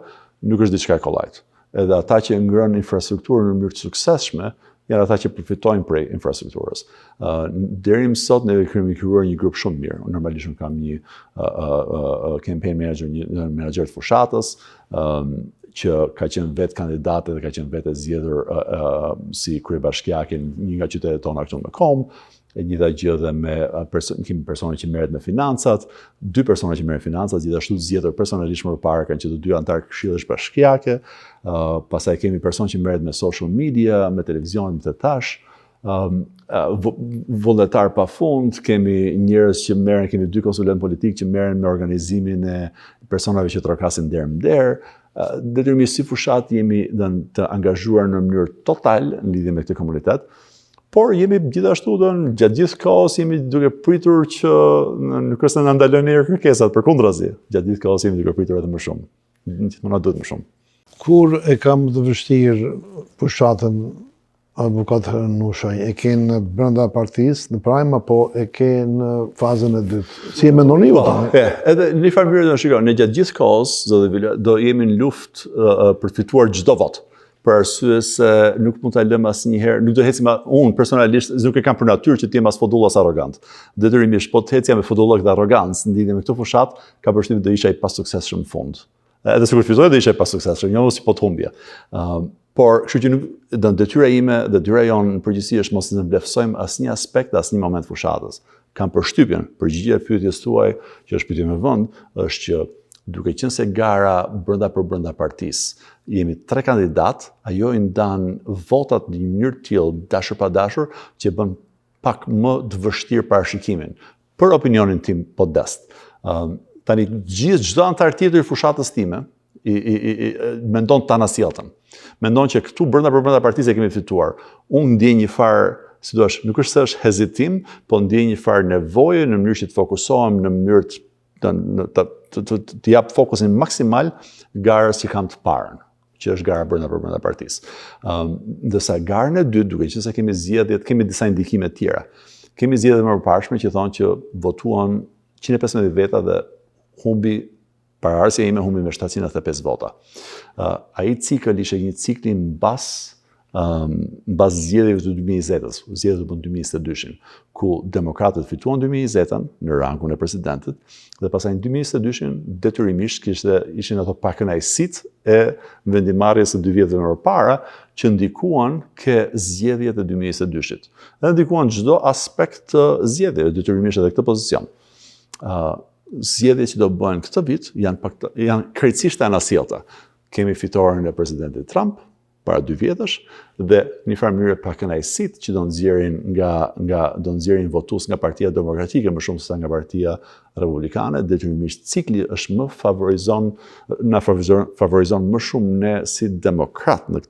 nuk është diçka e kollajt. Edhe ata që ngrën infrastrukturën në mënyrë të suksesshme janë ata që përfitojnë prej infrastrukturës. Deri më sot ne kemi krijuar një grup shumë mirë. Normalisht unë kam një campaign manager, një menaxher të fushatës, që ka qenë vetë kandidate dhe ka qenë vetë e zgjedhur si kryebashkiake një nga qytetet tona këtu në Kom. Njëta gjë dhe kemi persona që merret me financat, 2 persona që merren financat, gjithashtu zgjedhur personalisht më parë kanë qenë 2 antar këshillësh bashkiake, pastaj kemi persona që merret me social media, me televizion, me të tash, vullnetar pafund, kemi njerëz që kemi 2 konsulentë politik që merren me organizimin e personave që trokasin der më der. Detyrimisht si fushat jemi të angazhuar në mënyrë total në lidhje me këtë komunitet. Por jemi gjithashtu gjatë gjithë kohës jemi duke pritur që nuk është se na ndalojnë kërkesat, përkundrazi. Gjatë gjithë kohës jemi duke pritur edhe më shumë. Gjithmonë duhet më shumë. Kur e kam të vështirë fushatën avokat Nushaj, e ke në brenda partisë, në prime, apo e ke në fazën e dytë? Si e mendoni ju tani? Edhe në një farë mënyrë shikoj, ne gjatë gjithë kohës do jemi në luftë për të fituar çdo vot. Për arsye se nuk mund ta lëm asnjëherë, nuk do hecim unë personalisht nuk e kam për natyrë që të jem as fodullas arrogant. Detyrimisht po të hecja me fodullak dhe arrogancë në lidhje me këtë fushat, ka përshtypjen do isha i pasuksesshëm në fund. Edhe sikur fitoj do isha i pasuksesshëm, jo si po të humbje. Por kështu që detyra ime dhe detyra jonë në përgjithësi është mos të vlefsojmë asnjë aspekt, asnjë moment fushatës. Kam përshtypjen, përgjigjja e pyetjes tuaj, që është pyetje me vend, është që duke qenë se gara brenda për brenda partisë, jemi 3 kandidat, ajo i ndan votat në një mënyrë tillë dashur pa dashur që bën pak më të vështirë parashikimin. Për opinionin tim modest. Tani çdo antar tjetër i fushatës time mendon ta nasjelltën. Mendon që këtu brenda për brenda partisë e kemi fituar. Unë ndjej një farë, si thua, nuk është se është hezitim, po ndjej një farë nevoje në mënyrë që të fokusohem në mënyrë të jap fokusin maksimal garës që kam të parën, që është gara brenda për brenda partisë. Ndërsa garën e dytë, duke qenë se kemi zgjedhjet, kemi disa indikime të tjera. Kemi zgjedhjet më përparshme që thonë që votuan 115 veta dhe humbi pararësja ime humbi me 795 vota. Ai cikël ishte një cikli mbas zgjedhjeve të 2020-s, zgjedhjet në 2022-shin, ku demokratët fituan 2020-ën në rangun e presidentit dhe pastaj në 2022-shin detyrimisht ishin ato pakënaqësitë e vendimarrjes së 2 vjetëve më parë që ndikuan ke zgjedhjet e 2022-shit. Dhe ndikuan çdo aspekt të zgjedhjeve, detyrimisht edhe këtë pozicion. Zgjedhjet që do bëhen këtë vit janë krejtësisht e anasjellta. Kemi fitoren e presidentit Trump para 2 vjetësh dhe një farë mënyrë pakënaqësitë që do nxjerrin votues nga Partia Demokratike më shumë se nga Partia Republikane, detyrimisht cikli është na favorizon më shumë ne si demokrat në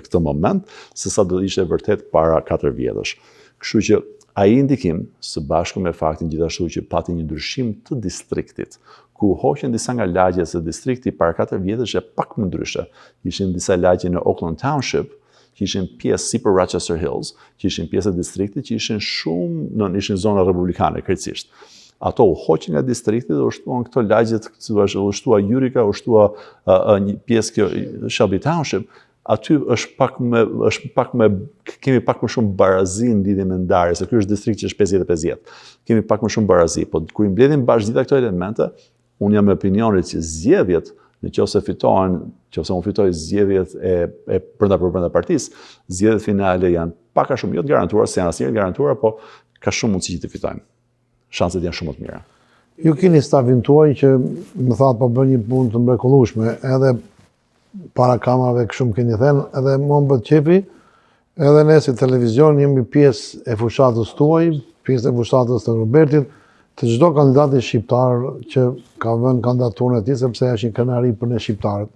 këtë moment se sa do ishte vërtet para 4 vjetësh. Kështu që ai ndikim së bashku me faktin gjithashtu që pati një ndryshim të distriktit, ku hoqen disa nga lagjet se distrikti para 4 vjetësh e pak më ndryshe. Ishin disa lagje në Oakland Township, që ishin pjesë sipër Rochester Hills, që ishin pjesë e distriktit që ishin zona republikane krejtësisht. Ato u hoqen nga distrikti dhe ushtuan këto lagjet, ushtua Utica, ushtua një pjesë kjo Shelby Township. Aty kemi pak më shumë barazi në lidhje me ndarje, se ky është distrikt që është 50-50. Kemi pak më shumë barazi, po kur i mbledhim bashkë gjitha këto elemente, unë jam me opinionit që zgjedhjet, nëse unë fitoj zgjedhjet e brenda për brenda partisë, zgjedhjet finale janë pak a shumë jo të garantuara, se janë asnjëherë garantuara, po ka shumë mundësi që të fitojmë. Shanset janë shumë më të mira. Ju keni stafin tuaj që më thatë po bën një punë të mrekullueshme, edhe para kamerave shumë keni thënë, edhe mua më bët qefi, edhe ne si televizion jemi pjesë e fushatës tuaj, pjesë e fushatës të Robertit, të çdo kandidati shqiptar që ka vënë kandidaturën e tij, sepse është një kënaqëri për ne shqiptarët.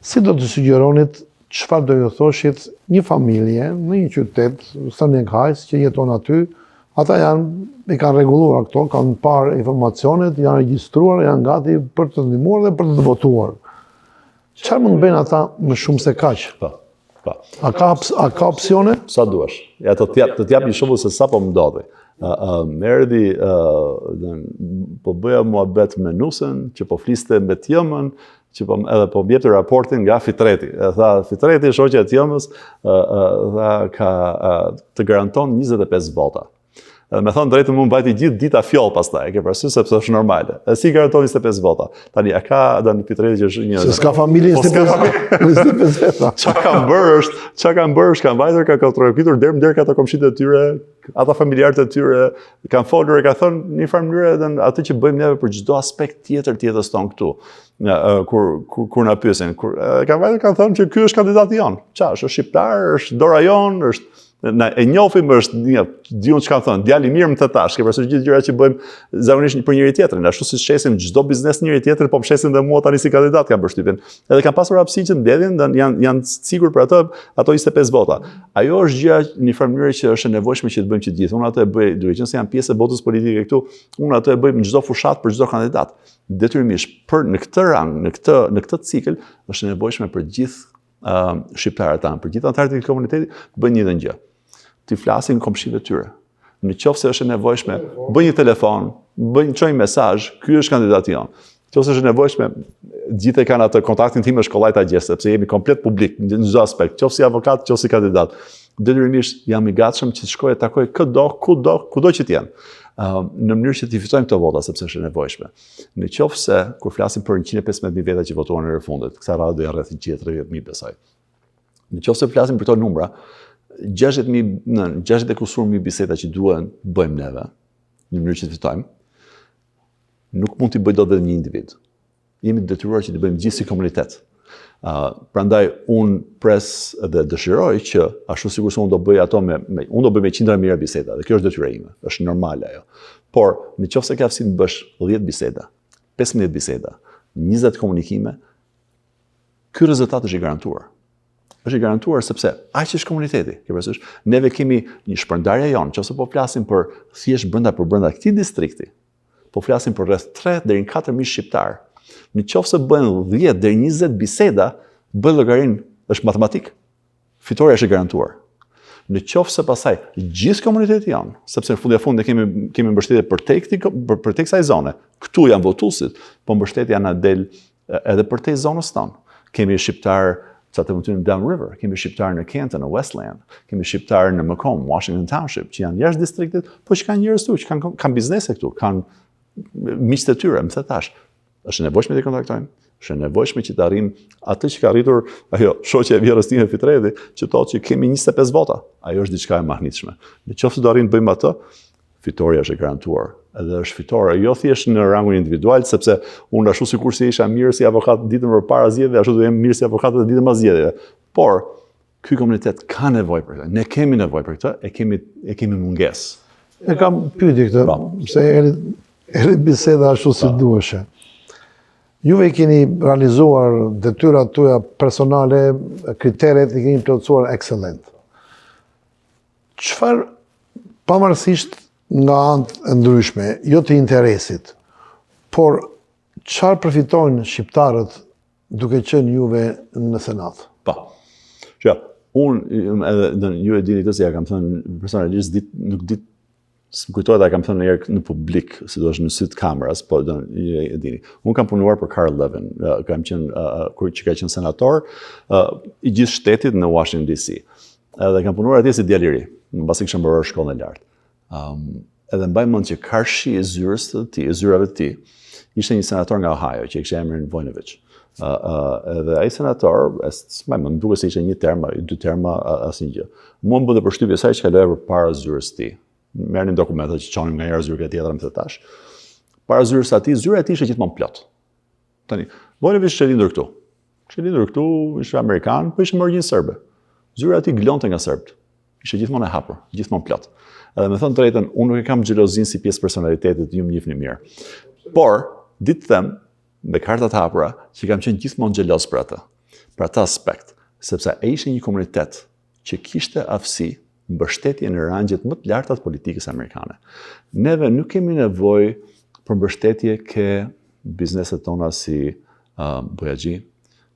Si do të sugjeronit, çfarë do ju thoshit një familje në një qytet, Stërnjekajs, që jeton aty, ata i kanë rregulluar këto, kanë parë informacionet, janë regjistruar, janë gati për të ndihmuar dhe për të votuar. Çfarë mund bëjnë ata më shumë se kaq? Po. A ka opsione? Sa duash. Ja të jap një shembull se sapo më ndodhi. Erdhi, po bëja muhabet me Nusën, që po fliste me Tjëmën, që edhe po më jepte raportin nga Fitreti. Tha, Fitreti, shoqja e Tjëmës, të garanton 25 vota. Me thonë drejtë më mbajti gjithë dita fjoll pastaj, e ke parasysh sepse është normale. E si garanton 25 vota? Tani, a ka Fitreti që është një... Se s'ka familje 25 veta. Qa kanë bërë, kanë vajtur, kanë kontrollitur deri ka ato komshit e tyre, ata familjarët e tyre, kanë folur e kanë thënë një farë mënyrë edhe atë që bëjmë neve për çdo aspekt tjetër të jetës tonë këtu. Kur na pyesin, kanë vajtur kanë thënë që ky është kandidati jon. Çfarë, është shqiptar, është dora jon, është e njohim, është diun çka thon, djali mirë më të tash, ke parasysh gjithë gjërat që bëjmë zakonisht për njëri tjetrin, ashtu si shesim çdo biznes njëri tjetër, po shesim dhe mua tani si kandidat kam përshtypjen. Edhe kanë pasur hapësi që mbledhin, janë sigur për ato 25 vota. Ajo është gjëja në një farë mënyrë që është e nevojshme që të bëjmë që të gjithë. Unë ato e bëj, duke qenë se janë pjesë e botës politike këtu, unë ato e bëj në çdo fushat për çdo kandidat. Detyrimisht në këtë rang, në këtë cikël është e nevojshme për gjithë shqiptarët tanë, për gjithë anëtarët e komunitetit, bëjnë një gjë. Të flasin komshive tyre. Në qoftë se është e nevojshme, bëj një telefon, çoj një mesazh, ky është kandidati jon. Nëse është e nevojshme, gjithë kanë atë kontaktin tim me shkollajt agjes, sepse jemi komplet publik në çdo aspekt, qoftë si avokat, qoftë si kandidat. Detyrimisht jam i gatshëm që të shkoj të takoj kudo që të jenë. Në mënyrë që të fitojmë këto vota, sepse është e nevojshme. Në qoftë se kur flasim për 115.000 veta që votuan në refundit, kësaj radhe do janë rreth 130.000 besoj. Në qoftë se flasim për këto numra, 60 e kusur mijë biseda që duhen bëjmë neve, në mënyrë që të fitojmë, nuk mund t'i bëj dot vetëm një individ. Jemi të detyruar që t'i bëjmë gjithë si komunitet. Prandaj unë pres dhe dëshiroj që ashtu sikur se unë do bëj ato unë do bëj me qindra mijëra biseda dhe kjo është detyra ime, është normale ajo. Por nëse ke aftësinë të bësh 10 biseda, 15 biseda, 20 komunikime, ky rezultat është i garantuar. Është i garantuar sepse aq është komuniteti. Ke parasysh, neve kemi një shpërndarje jonë, nëse po flasim për thjesht brenda këtij distrikti, po flasim për rreth 3 deri në 4.000 shqiptar. Në qoftë se bëhen 10 deri 20 biseda, bëj llogarin është matematik. Fitoria është e garantuar. Në qoftë se pasaj gjithë komuniteti janë, sepse në fund e kemi mbështetje për te kësaj zone. Këtu janë votuesit, po mbështetja na del edhe për te zonës tonë. Kemi shqiptar që të mundin në Down River, kemi shqiptar në Canton, në Westland, kemi shqiptar në Macomb, Washington Township, që janë jashtë distriktit, po që kanë njerëz këtu, që kanë biznese këtu, kanë miqtë e tyre, më the tash. Është e nevojshme të kontaktojmë, është e nevojshme që të arrijmë atë që ka arritur ajo shoqja e vjerrës time Fitredi, që thotë që kemi 25 vota. Ajo është diçka e mahnitshme. Nëse do arrijmë të bëjmë atë, fitoria është e garantuar. Edhe është fitore jo thjesht në rangun individual, sepse unë ashtu sikur se isha mirë si avokat ditën përpara zgjedhjeve, ashtu do jem mirë si avokat edhe ditën pas zgjedhjeve. Por ky komunitet ka nevojë për këtë. Ne kemi nevojë për këtë, e kemi mungesë. E kam pyetje këtë, se eri biseda ashtu si duheshe. Juve keni realizuar detyrat tuaja personale, kriteret i keni plotësuar excellent. Çfarë, pavarësisht nga anë e ndryshme, jo të interesit, por çfarë përfitojnë shqiptarët duke qenë juve në Senat? Po. Unë edhe ju e dini këtë se ja kam thënë personalisht nuk di më kujtohet e kam thënë njëherë në publik, sidoqë në sytë kameras, po ju e dini. Unë kam punuar për Carl Levin, që ka qenë senator i gjithë shtetit në Washington DC. Edhe kam punuar atje si djalë i ri, mbasi kisha mbaruar shkollën e lartë. Edhe mbaj mend që karshi e zyrave të tij, ishte një senator nga Ohio, që kishte emrin Voinovich. Edhe ai senator, më duket se ishte 1 term, 2 terma, asnjë gjë. Mua më bënte përshtypje sa që kaloi përpara zyrës së tij. Merrnin dokumentat që çonin nga njëra zyrë tjetër më të tash. Para zyrës së tij, zyra e tij ishte gjithmonë plot. Tani, Voinovich ishte lindur këtu. Ishte amerikan, po ishte me origjinë serbe. Zyra e tij glonte nga serbët. Ishte gjithmonë e hapur, gjithmonë plot. Edhe me thënë drejtën, unë nuk e kam xhelozinë si pjesë personalitetit, ju më njihni mirë. Por, ditë them, me kartat hapura, që kam qenë gjithmonë xheloz për atë aspekt, sepse ai ishte një komunitet që kishte aftësi mbështetje në rangjet më të larta të politikës amerikane. Neve nuk kemi nevojë për mbështetje ke bizneset tona si Bojaxhi,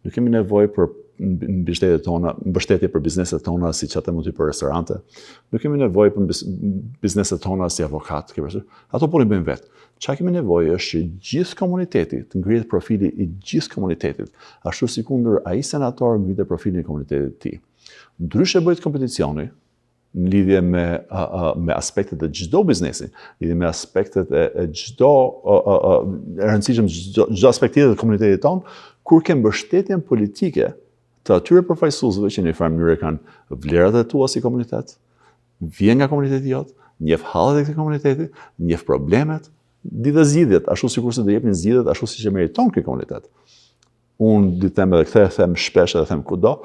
nuk kemi nevojë për mbështetje për bizneset tona si çatë mund të për restorante, nuk kemi nevojë për bizneset tona si avokat, ato po i bëjmë vetë. Çka kemi nevojë është që gjithë komuniteti të ngrihet profili i gjithë komunitetit, ashtu sikundër ai senator ngrihet profili i komunitetit të tij. Ndryshe bëhet kompeticioni në lidhje me aspektet e çdo biznesi, lidhje me aspektet e çdo rëndësishëm çdo aspekti të komunitetit tonë, kur ke mbështetjen politike të atyre përfaqësuesve që në një farë mënyrë kanë vlerat e tua si komunitet, vjen nga komuniteti jot, njeh hallet e këtij komuniteti, njeh problemet, di dhe zgjidhjet, ashtu sikur se do jepnin zgjidhjet ashtu siç e meriton ky komunitet. Unë di them edhe këtë, them shpesh edhe them kudo,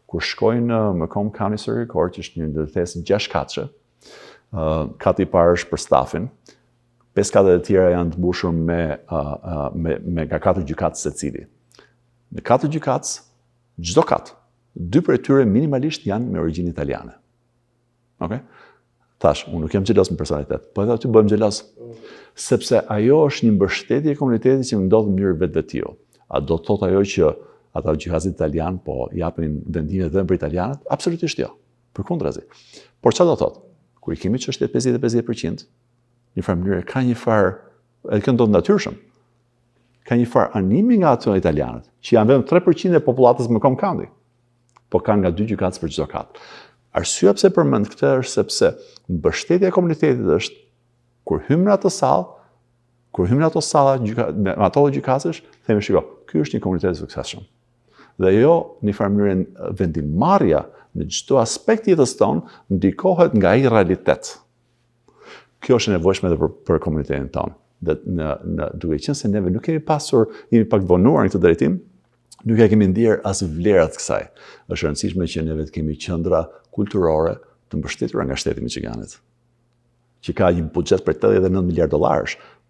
kur shkojnë në Macomb County Circuit Court, që është një ndërtesë 6 katëshe, kati i parë është për stafin, 5 katët e tjera janë të mbushur me nga 4 gjykatës secili. Në 4 gjykatës, çdo kat, 2 prej tyre minimalisht janë me origjinë italiane. Okay? Tash, unë nuk jam xheloz me personalitet, po edhe aty bëhem xheloz, sepse ajo është një mbështetje e komunitetit që më ndodh në mënyrë vetvetio. A do të thotë ajo që ata gjykatësit italian po japin vendime vetëm për italianët? Absolutisht jo. Përkundrazi. Por çfarë do thotë? Kur I kemi çështjet 50-50%, një farë mënyrë ka një farë, edhe kjo ndodh natyrshëm, ka një farë animi nga ato italianët, që janë vetëm 3% e popullatës më Macomb County, po kanë nga 2 gjykatës për çdo kat. Arsyeja pse përmend këtë është sepse mbështetja e komunitetit është kur hym në ato salla, me ato gjykatësh, themi shiko, ky është një komunitet I suksesshëm. Dhe jo në një farë mënyrë vendimarrja në çdo aspekt jetës tonë ndikohet nga ai realitet. Kjo është e nevojshme edhe për komunitetin tonë. Dhe duke qenë se neve nuk jemi pak vonuar në këtë drejtim, nuk e kemi ndier as vlerat kësaj. Është rëndësishme që neve të kemi qendra kulturore të mbështetura nga shteti michiganit, që ka një buxhet për $89 miliardë,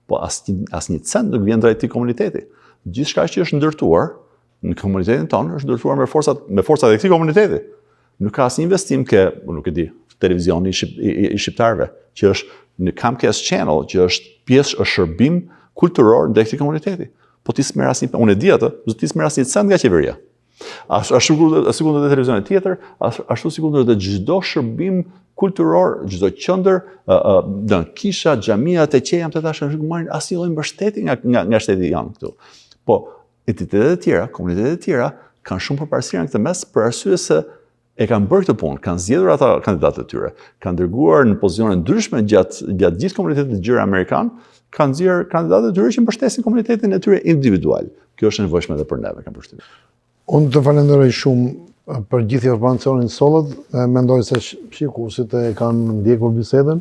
po asnjë cent nuk vjen drejt këtij komuniteti. Gjithçka që është ndërtuar në komunitetin tonë është ndërtuar me forcat e këtij komuniteti. Nuk ka asnjë investim nuk e di, televizioni i shqiptarëve, që është në Comcast Channel, që është pjesë është shërbim kulturor ndaj këtij komuniteti. Po ti s'merr asnjë, unë e di atë, ti s'merr asnjë cent nga qeveria. Ashtu sikur edhe televizionet tjetër, ashtu sikur edhe çdo shërbim kulturor, çdo qendër, kisha, xhamia, teqeja, të tash nuk marrin asnjë lloj mbështetje nga shteti janë këtu. Po entitetet e tjera, komunitetet e tjera kanë shumë përparësi në këtë mes për arsye se e kanë bërë këtë punë, kanë zgjedhur ata kandidatët e tyre, kanë dërguar në pozicione ndryshme gjatë gjithë komunitetit të gjerë amerikan, kanë nxjerrë kandidatët e tyre që mbështesin komunitetin e tyre individual. Kjo është e nevojshme edhe për neve, kam përshtypjen. Unë të falenderoj shumë për gjithë informacionin sollët. Mendoj se shikuesit e kanë ndjekur bisedën,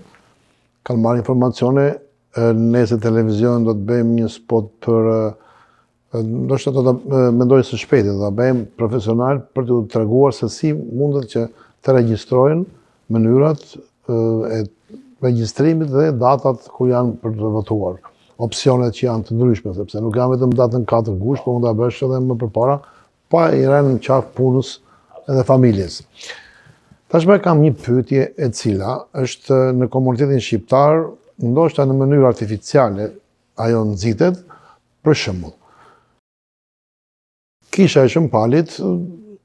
kanë marrë informacione. Nëse televizion do të bëjmë një spot për ndoshta do të mendoj së shpejti do ta bëjmë profesional për t'u treguar se si mundet që të regjistrojnë mënyrat e regjistrimit dhe datat kur janë për të votuar. Opsionet që janë të ndryshme, sepse nuk janë vetëm datën 4 gusht, po mund ta bësh edhe më përpara, pa i rënë në qafë punës edhe familjes. Tashmë kam një pyetje e cila është në komunitetin shqiptar, ndoshta në mënyrë artificiale ajo nxitet, për shembull. Kisha e Shëmpalit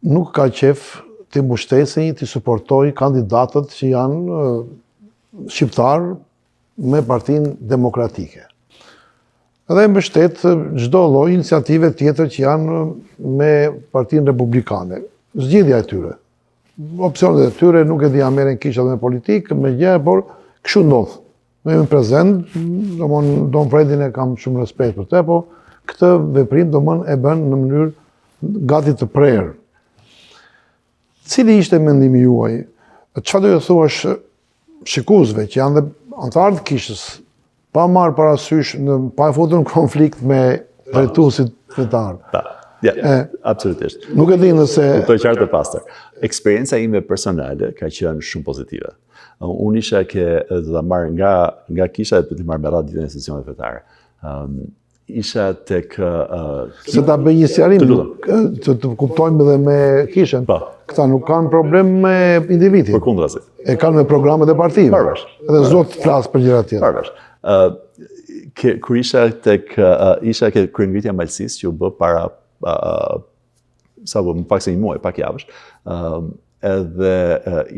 nuk ka qef të mbështesë, të suportoj kandidatët që janë shqiptar me Partinë Demokratike. Edhe mbështet çdo lloj iniciative tjetër që janë me Partinë Republikane. Zgjidhja e tyre. Opsionet e tyre nuk e di a merren kisha me politikë, me gjë, por kështu ndodh. Ne jemi prezent, domthon Don Fredin e kam shumë respekt për të, po këtë veprim domthon e bën në mënyrë gati të prerë. Cili ishte mendimi juaj? Çfarë do ju thuash shikuesve që janë dhe antarët kishës, pa marrë parasysh, pa e futur në konflikt me drejtuesit fetar? Absolutisht. Nuk e di nëse... Kuptoj qartë e pastër. Eksperienca ime personale ka qenë shumë pozitive. Unë isha do ta marr nga kisha e të marrë me radhë ditën e sesioneve fetare. Isha tek... Se ta bëj një sqarim, të kuptojmë edhe me kishën. Këta nuk kanë problem me individin. Përkundrazi. E kanë me programet e partive. Përveç. Edhe zot flas për gjëra tjera. Përveç. Kur isha ke kryengritja Malësisë që u bë para më pak se një muaj, pak javësh, edhe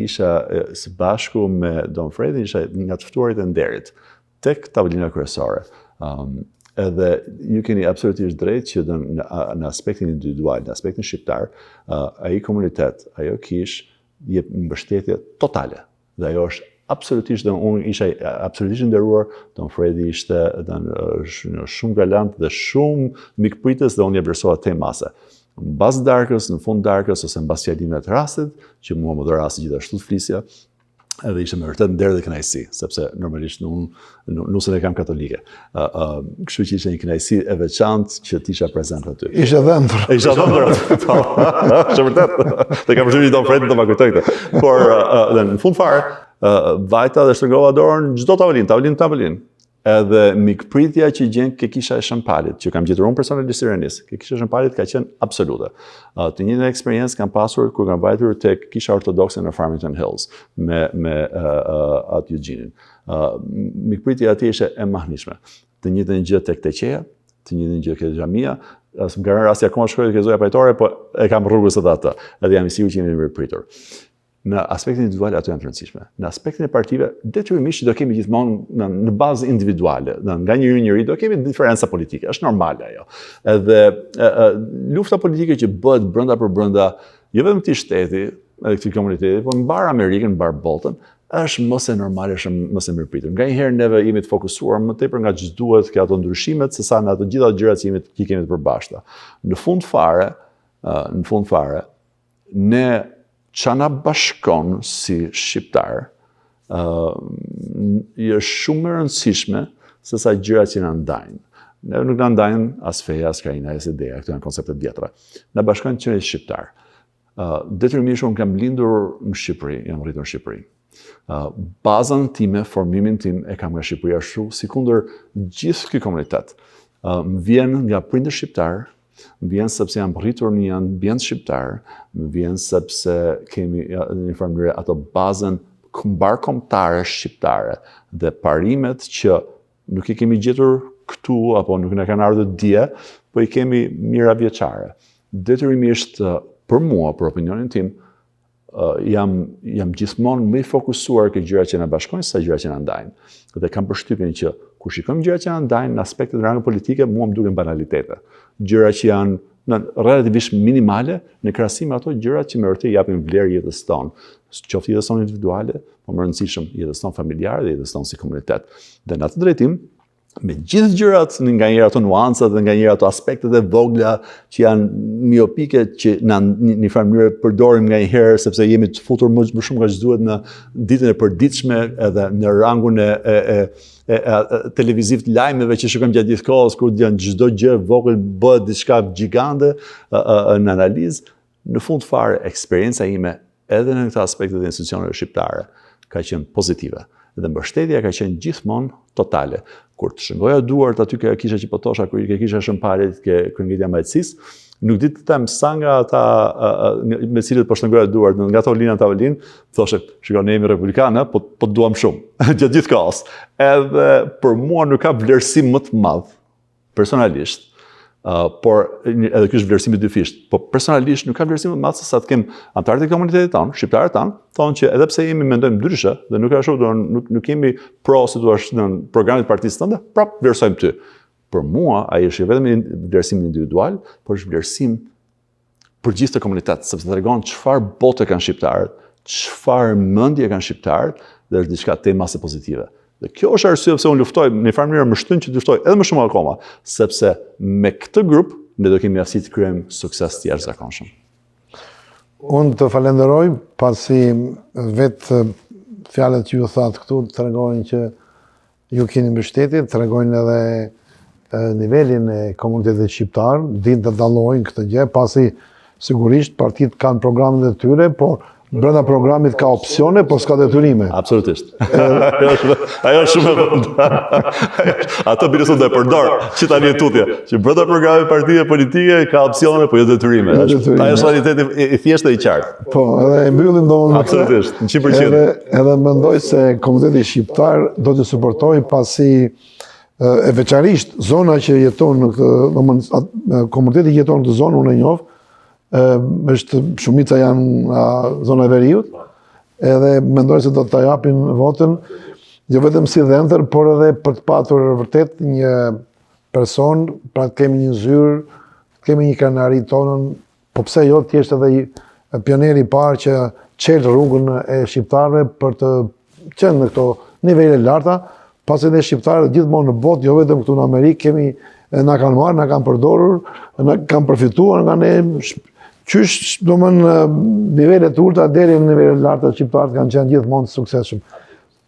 isha së bashku me Don Fredin, isha nga të ftuarit e nderit tek tavolina kryesore. Edhe ju keni absolutisht drejt që në aspektin individual, në aspektin shqiptar, ai komunitet, ajo kish jep mbështetje totale. Dhe ajo është absolutisht, unë isha absolutisht nderuar, Don Fredi ishte shumë galant dhe shumë mikpritës dhe unë e vlerësova te mase. Në bazë darkës, në fund darkës, ose në bazë fjalimeve të rastit, që mua më dhe rasti gjithashtu të flisja, edhe ishte me vërtet nder dhe kënaqësi, sepse normalisht nusën e kam katolike. Kështu që ishte një kënaqësi e veçantë që t'isha prezent aty. Ishe dhëndur. Isha dhëndur. Është vërtet. Te kam përshtypjen Don Fredin do ma kujtoj këtë. Por në fund fare, vajta dhe shtrëngova dorën çdo tavolinë. Edhe mikpritja që gjen ke kisha e Shëmpalit, që kam gjetur unë personalisht Siranis, ke kisha e Shëmpalit ka qenë absolute. Të njëjtën eksperiencë kam pasur kur kam vajtur tek kisha ortodokse në Farmington Hills me atë Eugene. Mikpritja atje ishte e mahnitshme. Të njëjtën gjë tek teqeja, të njëjtën gjë ke xhamia. Më ka rënë rasti akoma shkoj ke zoja pajtore, po e kam rrugës edhe atë. Edhe jam i sigurt që jemi mirëpritur. Në aspektin individual ato janë të rëndësishme. Në aspektin e partive, detyrimisht do kemi gjithmonë në bazë individuale, nga njëri do kemi diferenca politike, është normale ajo. Edhe lufta politike që bëhet brenda për brenda, jo vetëm këtij shteti, edhe këtij komuniteti, por mbar Amerikën, mbar botën, është mos e normale, është mos e mirëpritur. Nganjëherë neve jemi të fokusuar më tepër nga ç'duhet ke ato ndryshimet, sesa në ato gjitha gjërat që kemi të përbashkëta. Në fund fare, ne që na bashkon si shqiptar, është shumë e rëndësishme se sa gjërat që na ndajnë. Ne nuk na ndajnë as feja, as krajina, as ideja, këto janë konceptet vjetra. Na bashkojnë që ne shqiptar. Detyrimisht unë kam lindur në Shqipëri, jam rritur në Shqipëri. Bazën time, formimin tim e kam nga Shqipëria sikundër gjithë ky komunitet. Më vjen nga prindër shqiptar, më vjen sepse jam rritur në një ambient shqiptar, më vjen sepse kemi në një farë mënyrë ato bazën mbarkombëtare shqiptare dhe parimet që nuk i kemi gjetur këtu apo nuk na kanë ardhur dje, po i kemi mira vjeçare. Detyrimisht për mua, për opinionin tim, jam gjithmonë më i fokusuar ke gjërat që na bashkojnë se gjërat që na ndajnë. Dhe kam përshtypjen që kur shikojmë gjërat që na ndajnë në aspektet e rangë politike, mua më duken banalitete. Gjëra që janë relativisht minimale në krahasim me ato gjërat që me vërtet japin vlerë jetës tonë. Qoftë jetës tonë individuale, po më rëndësishëm jetës tonë familjare dhe jetës tonë si komunitet. Dhe në atë drejtim, me gjithë gjërat, nga njëra ato nuancat dhe nga njëra ato aspektet e vogla që janë miopike që në një farë mënyrë përdorim nga njëherë sepse jemi të futur më shumë nga që duhet në ditën e përditshme edhe në rangun televiziv të lajmeve që shikojmë gjatë gjithë kohës kur janë çdo gjë vogël bëhet diçka gjigande në analizë. Në fund fare eksperienca ime edhe në këto aspekte të institucioneve shqiptare ka qenë pozitive dhe mbështetja ka qenë gjithmonë totale. Kur të shëngoja duart aty që kisha që potosha, kur i kisha shëmparit ke Kryengjetia e Mbajtësisë, nuk di të them sa nga ata me cilët po shëngoja duart, nga ato linja tavolinë, thoshe, shikoj ne jemi republikanë, po duam shumë gjatë gjithë kohës. Edhe për mua nuk ka vlerësim më të madh personalisht. Por edhe ky është vlerësimi dyfisht, po personalisht nuk ka vlerësim më të madh se sa të kem anëtarët e komunitetit tonë, shqiptarët tanë, thonë që edhe pse jemi mendojmë ndryshe dhe nuk ashtu nuk kemi pro si thua në programin e partisë tënde, prap vlerësojmë ty. Për mua ai është vetëm një vlerësim individual, por është vlerësim për gjithë të komunitet, sepse tregon çfarë bote kanë shqiptarët, çfarë mendje kanë shqiptarët dhe është diçka temase pozitive. Dhe kjo është arsye pse unë luftoj në një farë mënyrë më shtyn që të luftoj edhe më shumë akoma, sepse me këtë grup ne do kemi aftësi të kryejmë sukses të jashtëzakonshëm. Unë të falenderoj pasi vetë fjalët që ju thatë këtu tregojnë që ju keni mbështetje, tregojnë edhe nivelin e komunitetit shqiptar, dinë të dallojnë këtë gjë, pasi sigurisht partitë kanë programet e tyre, por brenda programit ka opsione, po s'ka detyrime. Absolutisht. Ajo është shumë e vërtetë. Ato birëson do e përdor, që tani e tutje, që brenda programit partije politike ka opsione, po jo detyrime. Ajo është realiteti i thjeshtë dhe i qartë. Po, edhe e mbyllim domosdoshmë. Absolutisht, 100%. Edhe mendoj se komuniteti shqiptar do të suportojë pasi e veçanërisht zona që jeton në këtë komuniteti jeton në këtë zonë unë e njoh, është shumica janë zona e veriut, edhe mendoj se do të japin votën, jo vetëm si dhëndër, por edhe për të patur vërtet një person, pra të kemi një zyrë, të kemi një krenari tonën, po pse jo të jeshtë edhe pioneri i parë që çel rrugën e shqiptarëve për të qenë në këto nivele larta, pasi ne shqiptarët gjithmonë në botë, jo vetëm këtu në Amerikë, na kanë marrë, na kanë përdorur, na kanë përfituar nga ne. Qysh, nivelet ulta deri në nivelet larta shqiptarët kanë qenë gjithmonë të suksesshëm.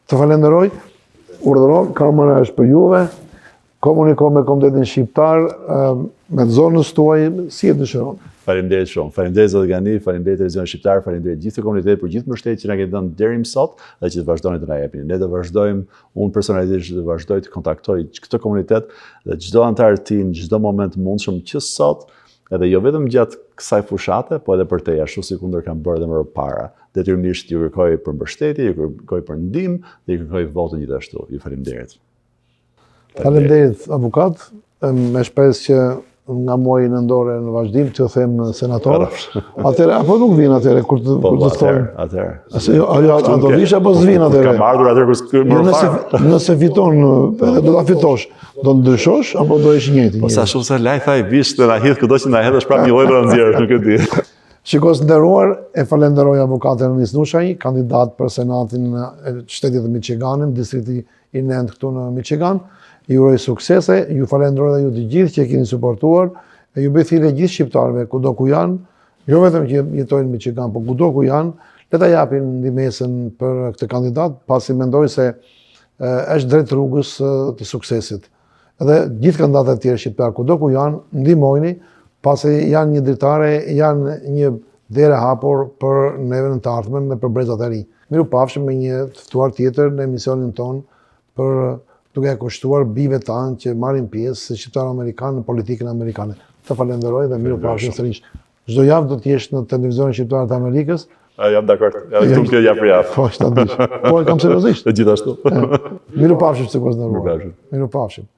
Të falenderoj, urdhëro, kamera është për juve, komuniko me komunitetin shqiptar, me zonës tuaj, si e dëshiron. Faleminderit shumë. Faleminderit Zoti Gani, faleminderit Televizion Shqiptar, faleminderit gjithë komunitetit për gjithë mbështetjen që na keni dhënë deri më sot dhe që të vazhdoni të na jepni. Ne do vazhdojmë, unë personalisht do vazhdoj të kontaktoj këtë komunitet dhe çdo antar i tij në çdo moment mundshëm që sot, edhe jo vetëm gjatë kësaj fushate, po edhe për te ashtu si kundër kam bërë dhe më para. Detyrimisht ju kërkoj për mbështetje, ju kërkoj për ndihmë dhe ju kërkoj votën gjithashtu. Ju faleminderit. Faleminderit avukat, me shpresë që nga muaji nëntore në vazhdim të them senator. Atëre apo nuk vin atëre kur të thonë. Atëre. A do vish apo s'vin atëre? Kam ardhur atëre kur më parë. Nëse fiton, do ta fitosh. Do të ndryshosh apo do ish njëjti? Po sa shumë se laj thaj vish të na hidh këdo që na hedhësh prapë një lloj rëndësire, nuk e di. Shikos nderuar, e falenderoj avukatën Enis Nushaj, kandidat për senatin e shtetit të Michiganit, distrikti i Nend këtu në Michigan. Ju uroj suksese, ju falenderoj dhe ju të gjithë që keni suportuar, e ju bëj thirrje gjithë shqiptarëve kudo ku janë, jo vetëm që jetojnë në Michigan, por kudo ku janë, le ta japin ndihmën për këtë kandidat, pasi mendoj se është drejt rrugës të suksesit. Edhe gjithë kandidatët e tjerë shqiptar, kudo ku janë, ndihmojini, pasi janë një dritare, janë një derë hapur për neve në të ardhmen dhe për brezat e ri. Mirupafshim me një të ftuar tjetër në emisionin ton për duke e kushtuar bijve tanë që marrin pjesë si shqiptar amerikan në politikën amerikane. Të falenderoj dhe mirupafshim sërish. Çdo javë do të jesh në televizionin shqiptar të Amerikës. Jam dakord. Këtu kjo javë për javë. Po, ta dish. Po, e kam seriozisht. Gjithashtu. Mirupafshim sikur në rrugë. Mirupafshim.